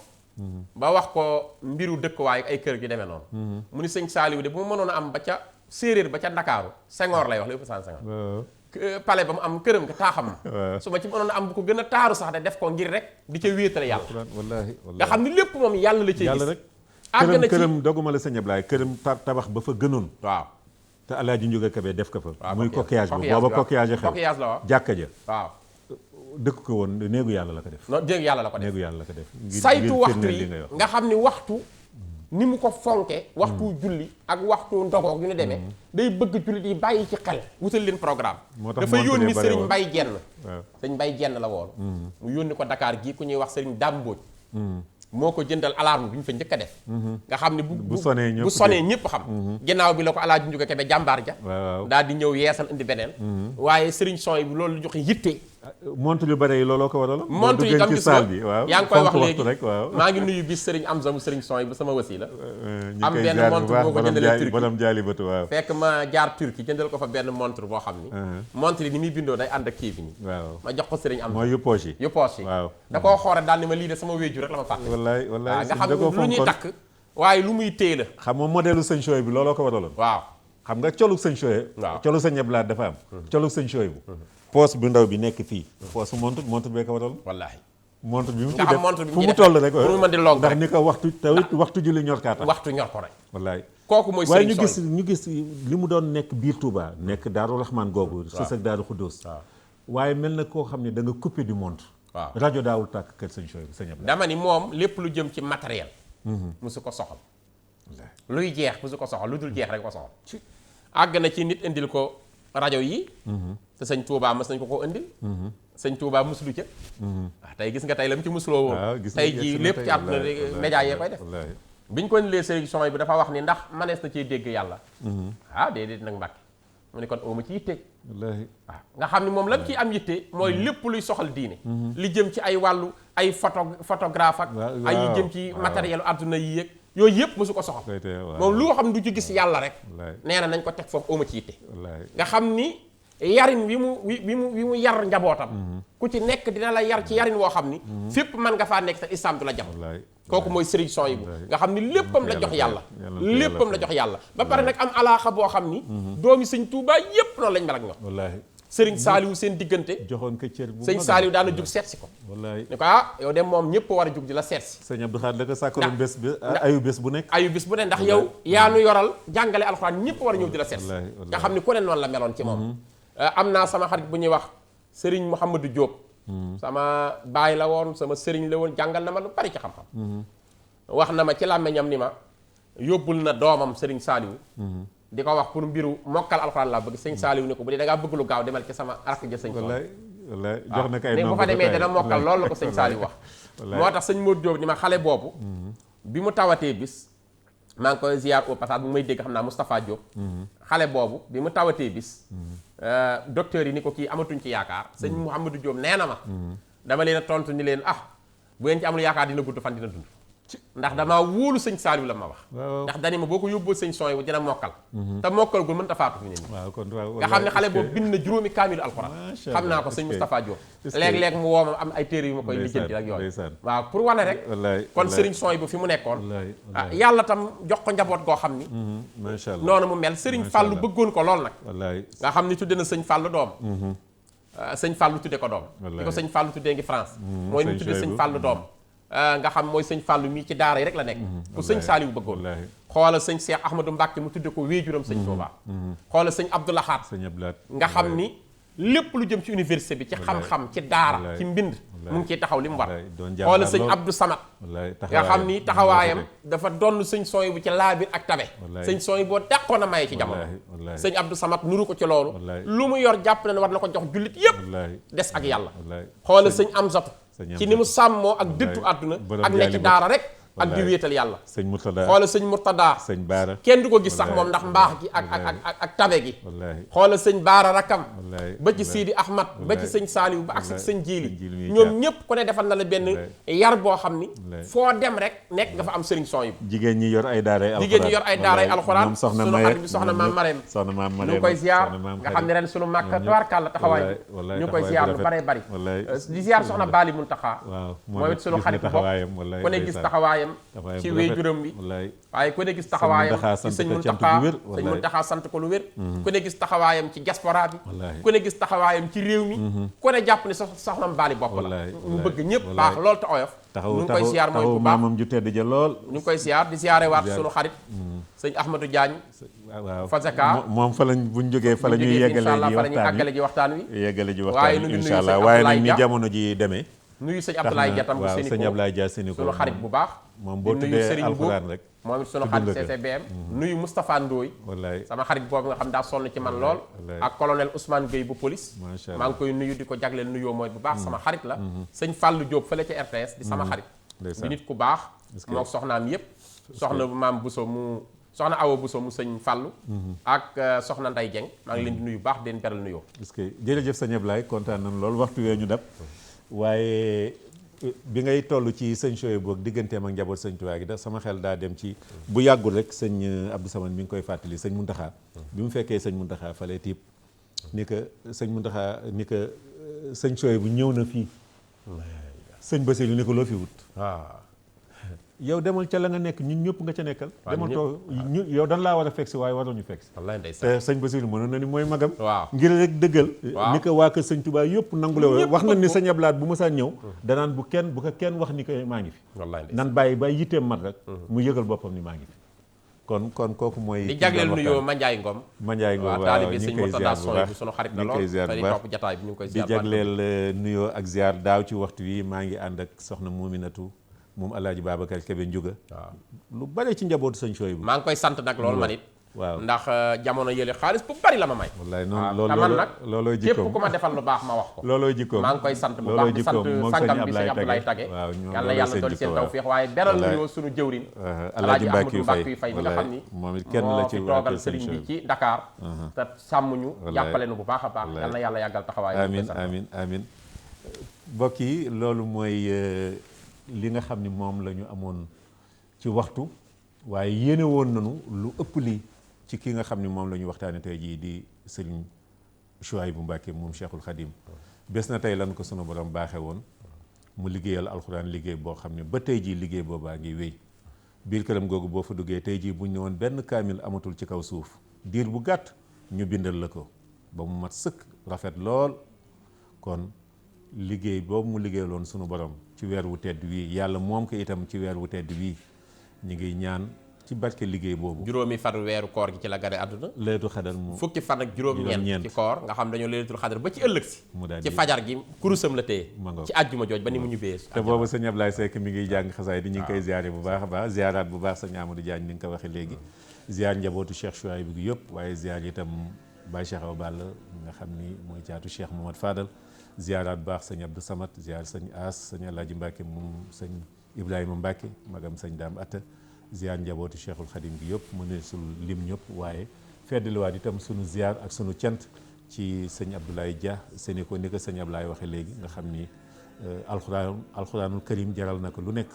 ba wax ko mbiru dëkkuwaay ay kër gi demee noonu mu ni sëñ Saliou de bu ma mënoon a am ba ca séeréer ba ca Ndakaaru Senghor lay wax la ëpp Senghor palais ba mu am këram nga taaxam ma su ma ci mënoon a am bu ko gën a taaru sax de def ko ngir rek di ca wéetale yàlla nga xam ni lépp moom yàlla la cee gis àgg na ci këram doguma la sëñ Ablaye këram tabax ba fa gënoon waaw te Alaaji Njuga Kebe def ko fa muy coquillage bi booba coquillage xew coquillage la waaw jàkka ja waaw dëkk ko woon néegu yàlla la ko def non néegu yàlla la ko def néegu yàlla la ko def saytu waxtu yi nga xam ni waxtu ni mu ko fonke waxtu julli ak waxtu ndogoog yu ñu demee day bëgg jullit yi bàyyi ci xel wutal leen programme dafa yónni sëriñ Mbay Jenn sëriñ Mbay Jenn la woon mu yónni ko Dakar gii ku ñuy wax sëriñ Dàmbooj moo ko jëndal alarme bi ñu fa njëkk a def nga xam ne bu sonee ñëpp xam ginnaaw bi la ko Alaaji Njuga Kebe jàmbaar ja daal di ñëw yeesal indi beneen waaye sëriñ son yi bi loolu joxe yitte montre yu bare yi looloo ko waral montre yi tam gis nga yaa ngi koy wax léegi rek waaw maa ngi nuyu bis sëriñ Amza mu sëriñ son yi bu sama wasila am benn montre boo ko jëndalee Turquie borom jaali batu waaw fekk ma jaar Turquie jëndal ko fa benn montre boo xam ni montre yi ni muy bindoo day ànd ak kii bi nii waaw ma jox ko sëriñ Amza mooy yu poche yi waaw da koo xoore daal ni ma lii de sama wéju rek la ma fàtte wallaay nga xam ne lu ñuy takk waaye lu muy téye la xam nga modèle sëñ Choy bi looloo ko waraloon waaw xam nga colug sëñ Choy colug sëñ Ablaye dafa am colug sëñ Choy bu poos bu ndaw bi nekk fii poosu montre bee ko waraloon wallaahi montre bi mu nga xam montre bi fu mu toll rek pour mu mën di log ndax ni ko waxtu julli ñor kaa tax waxtu ñor ko rek wallaay kooku mooy waaye ñu gis li mu doon nekk biir Touba nekk Daaru Rahman googu sës ak Daaru Xuddoos waaye mel na koo xam ne da nga coupé du monde waaw rajo daawul tàkk kër sëñ Choy sëñ Ablaye dama ni moom lépp lu jëm ci matériel musu ko soxal luy jeex musu ko soxal lu dul jeex rek ko soxal àgg na ci nit indil ko rajo yi te sëñ Touba mës nañ ko indil sëñ Touba muslu ca waaw tey gis nga tey la mu ci musuloo woon tey jii lépp ci àdduna média yee koy def biñ ko indilee sëriñ son bi dafa wax ni ndax manees na ciy dégg yàlla déedéet nag Mbàkke mu ne kon ooma ci yitte waaw nga xam ne moom lan ciy am yitte mooy lépp luy soxal diine li jëm ci ay wàllu ay photographe ak ay yu jëm ci matériel àdduna yi yëg yooyu yëpp mosu ko soxal moom lu xam du ci gis yàlla rek nee na nañ ko teg foofu ooma ci yitte nga xam ni yarin wi mu yar njabootam ku ci nekk dina la yar ci yarin woo xam ni fépp mën nga faa nekk te islam du la jam kooku mooy sëriñ son yi bu nga xam ni léppam la jox yàlla léppam la jox yàlla ba pare nag am alaaxa boo xam ni doomi sëñ Tuubaa yépp noonu lañ mel ak ñoom sëriñ Saaliwu seen diggante joxoon ko cër bu sëñ Saaliwu daana jug seet si ko ni ko yow de moom ñëpp war a jug di la seet si sëñ Abdou Khadre la ko sàkkaloon bés bu nekk ayu bés bu ne ndax yow yaa nu yoral jàngale alxuraan ñëpp war a ñëw di la seet si nga xam ni ku ne noonu la meloon ci moom am naa sama xarit bu ñuy wax sëriñ Mouhamadou Diop sama baay la woon sama sëriñ la woon jàngal na ma lu bari ci xam-xam wax na ma ci làmmiñam ni ma yóbbul na doomam sëriñ Saaliwu di ko wax pour mbiru mokkal alxuraan laa bëgg sëñ Saaliwu ne ko bu dee da ngaa bëgg lu gaaw demal ci sama rakk ja sëñ wallaay jox na ko ay bu fa demee dana mokkal loolu la ko sëñ Saaliwu wax moo tax sëñ Modou Diop ni ma xale boobu bi mu tawatee bis maa ngi koy ziar au passage bu may dégg xam naa Moustapha Diop xale boobu bi mu tawatee bis docteur yi ni ko kii amatuñ ci yaakaar sëñ Mouhamadou Diop nee na ma dama leen a tontu ni leen bu ngeen ci amul yaakaar dina gudd fan dina dund ndax damaa wóolu sëñ Saaliw la ma wax ndax dani ma boo ko yóbboo sëñ son yi dina mokkal te mokkal gul mën ta faatu fi ne nii nga xam ne xale boobu bind na juróomi kaamilu alxuraan xam naa ko sëñ Moustapha Diop léeg-léeg mu woo ma am ay téere yu ma koy lijjanti ak yooyu waaw pour wane rek kon sëriñ son yi bu fi mu nekkoon yàlla tam jox ko njaboot goo xam ni macha allah noonu mu mel sëriñ Fàllu bëggoon ko lool nag nga xam ni tudde na sëñ Fàllu doom sëñ Fallou tudde ko doom di ko sëñ Fallou tuddee ngi France mooy mu tudde sëñ Fallou doom nga xam mooy sëñ Fallou mii ci daara yi rek la nekk ku sëñ Saliou bëggoon xoola sëñ Cheikh Ahmadou Mbacke mu tudde ko wéejuram sëñ Touba xoola sëñ Abdou Lahad nga xam ni lépp lu jëm ci université bi ci xam-xam ci daara ci mbind mu ngi ciy taxaw li mu war xoola sëñ Abdou Samad nga xam ni taxawaayam dafa donn sëñ sooy bu ci laabir ak tabe sëñ sooy boo dàqoon a maye ci jamono sëñ Abdou Samad nuru ko ci loolu lu mu yor jàpp na ne war na ko jox jullit yépp des ak yàlla xoola sëñ Amzatu ci ni mu sàmmoo ak dëttu àdduna ak ne ci daara rek ak di wéetal yàlla sëñ Murtada xoola sëñ Murtada sëñ Baara kenn du ko gis sax moom ndax mbaax gi ak tabe gi xoola sëñ Baara rakkam ba ci Sidi Ahmad ba ci sëñ Saaliw ba ak ci sëñ Jiili ñoom ñëpp ku ne defal na la benn yar boo xam ni foo dem rek nekk nga fa am sëriñ son yu jigéen ñi yor ay daaray alxuraan soxna sunu xarit bi soxna maam Marème ñu ngi koy ziar nga xam ne ren sunu màkk tubaarkàlla taxawaay bi ñu ngi koy ziar lu bare bari di ziar soxna Baali Muntaxa moom it sunu xarit bopp ku ne gis taxawaayam ci wéejuram bi waaye ku ne gis taxawaayam ci sëñ Muntaxa sant ko lu wér ku ne gis taxawaayam ci diaspora bi ku ne gis taxawaayam ci réew mi ku ne jàpp ni soxnam Baali bopp la mu bëgg ñëpp baax lool te oyof ñu ngi koy siyaar mooy bu baax maamam ju tedd ja lool ñu ngi koy siyaar di siyaare waat sunu xarit sëñ Ahmadou Diagne Fazaka moom fa lañ buñ jógee fa la ñuy yeggale ji waxtaan wi incha allah waaye nag ni jamono ji demee nuyu sëñ Abdoulaye Dia tam bu Sénico sëñ Abdoulaye Dia Sénico sunu xarit bu baax moom boo tuddee alxuraan rek moom it sunu xarit CCBM nuyu Moustapha Ndoye wallaay sama xarit boobu nga xam daa sonn ci man lool ak colonel Ousmane Gueye bu police maa ngi koy nuyu di ko jagleel nuyoo mooy bu baax sama xarit la sëñ Fallou Diop fële ca RTS di sama xarit di nit ku baax moo soxnaam yépp soxna maam Bousso mu soxna Awa Bousso mu sëñ Fallou ak soxna Nday Dieng maa ngi leen di nuyu baax den beral nuyoo parce que jërëjëf sëñ Ablaye kontaan nañ loolu waxtu wee ñu dab waaye bi ngay toll ci sëñ Choye boog digganteem ak njaboot sëñ Tuubaa gi da sama xel daa dem ci bu yàggul rek sëñ Abdou Samane mi ngi koy fàttali sëñ Muntaxa bi mu fekkee sëñ Muntaxa fale tiib ni que sëñ Muntaxa ni que sëñ Choye bu ñëw na fii sëñ Basiru ni ko loo fi wut yow demal ca la nga nekk ñun ñëpp nga ca nekkal demal too yow dan laa war a fekk si waaye waroon ñu fekk si te sëñ Basiru mënoon na ni mooy magam ngir rek dëggal ni ko waa kër sëñ Tuubaa yëpp nangule wax na ni sëñ Ablaat bu mësaan ñëw danaan bu ko kenn wax ni ko maa ngi fi nan bàyyi yitteem mat rek mu yëgal boppam ni maa ngi fi kon kooku mooy di jagleel nuyoo Mandiaye Ngom waaw taalibe sëñ Murtada Soy bu sunu xarit la lool tey topp jataay bi ñu ngi koy ziar di jagleel nuyoo ak ziar daaw ci waxtu wi maa ngi ànd ak soxna Muminatu moom Alaaji Babacar Kebe Njuga waaw lu bare ci njabootu sëñ Choye bu maa ngi koy sant nag loolu man it waaw ndax jamono yële xaalis bu bari la ma may wallaay noonu man nag loolooy jikkoom képp ku ma defal lu baax ma wax ko loolooy jikkoom maa ngi koy sant bu baax di sant sangam bi sëñ Abdoulaye Tage yàlla yàlla dolli seen tawfeex waaye beral nuyoo suñu jëwriñ Alaaji Ahmadou Mbacke Faye mi nga xam ni moom it kenn la ci moo fi toogal sëriñ bi ci Dakar te sàmm ñu jàppale nu bu baax a baax yàlla yàlla yàggal taxawaay amiin mbokk yi loolu mooy li nga xam ni moom la ñu amoon ci waxtu waaye yéene woon nañu lu ëpp lii ci ki nga xam ni moom la ñu waxtaane tey jii di sëriñ Chouaïbou Mbacké moom Cheikhul Khadim bés na tey lan ko sunu borom baaxe woon mu liggéeyal alxuraan liggéey boo xam ne ba tey jii liggéey boobaa ngi wéy biir këram googu boo fa duggee tey jii bu ñu ne woon benn kaamil amatul ci kaw suuf diir bu gàtt ñu bindal la ko ba mu mat sëkk rafet lool kon liggéey boobu mu liggéeyaloon sunu borom ci weer wu tedd wii yàlla moom ko itam ci weer wu tedd wii ñu ngi ñaan ci barke liggéey boobu juróomi fan weeru koor gi ci la gane àdduna laylatul xadar mu fukki fan ak juróom-ñeent ci koor nga xam dañoo laylatul xadar ba ci ëllëg si ci fajar gi kurusam la téye ci àjjuma jooj ba ni mu ñu bee te boobu sëñ Ablaye Seck mi ngi jàng xasaay di ñu ngi koy ziare bu baax a baax ziaraat bu baax sëñ Amadou Diagne ni nga ko waxee léegi ziar njabootu Cheikh Chouaïbou bi yëpp waaye ziar itam Baye Cheikh Awa Balla nga xam ni mooy caatu Cheikh Mohamad Fadal ziaraat bu baax sëñ Abdou Samad ziar sëñ As sëñ Alaaji Mbacke moom sëñ Ibrahima Mbacke magam sëñ Dame Atta ziar njabootu Cheikhul Khadim gi yëpp mu ne sul lim ñëpp waaye feddaliwaat itam sunu ziar ak sunu cant ci sëñ Abdoulaye Dia Sénico ni ko sëñ Ablaye waxee léegi nga xam ni alxuraanul karim jaral na ko lu nekk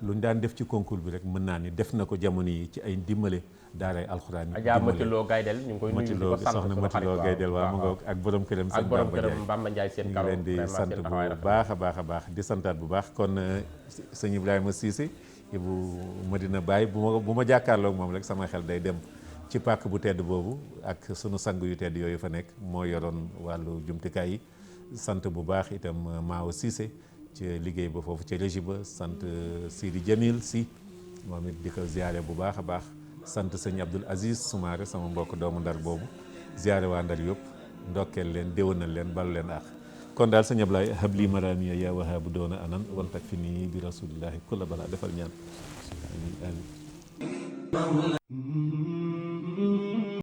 lu ñu daan def ci concours bi rek mën naa ni def na ko jamono yi ci ay dimbale daaray alxuraan yi Adja Matiloo Gaydel ñu ngi koy nuyu di ko sant soxna Matiloo Gaydel waaw mu nga ak borom këram sëñ Bamba Ndiaye seen ñu leen di sant bu baax a baax di santaat bu baax kon sëñ Ibrahima Cissé bu Medina Baye bu ma jàkkaarloog moom rek sama xel day dem ci pàkk bu tedd boobu ak sunu sang yu tedd yooyu fa nekk moo yoroon wàllu jumtukaay yi sant bu baax itam Maawo Cissé ci liggéey ba foofu ci régie ba sant Sidi Jamil si moom it di ko ziare bu baax a baax sant sëñ Abdoul Aziz Soumaré sama mbokk doomu Ndar boobu ziare waa Ndar yëpp ndokkeel leen déwénal leen balu leen àq kon daal sëñ Ablaye habli maramiya yaa wahaabu doona anan wantak fi nii bi rasulillahi kulla bala defal ñaan amin amin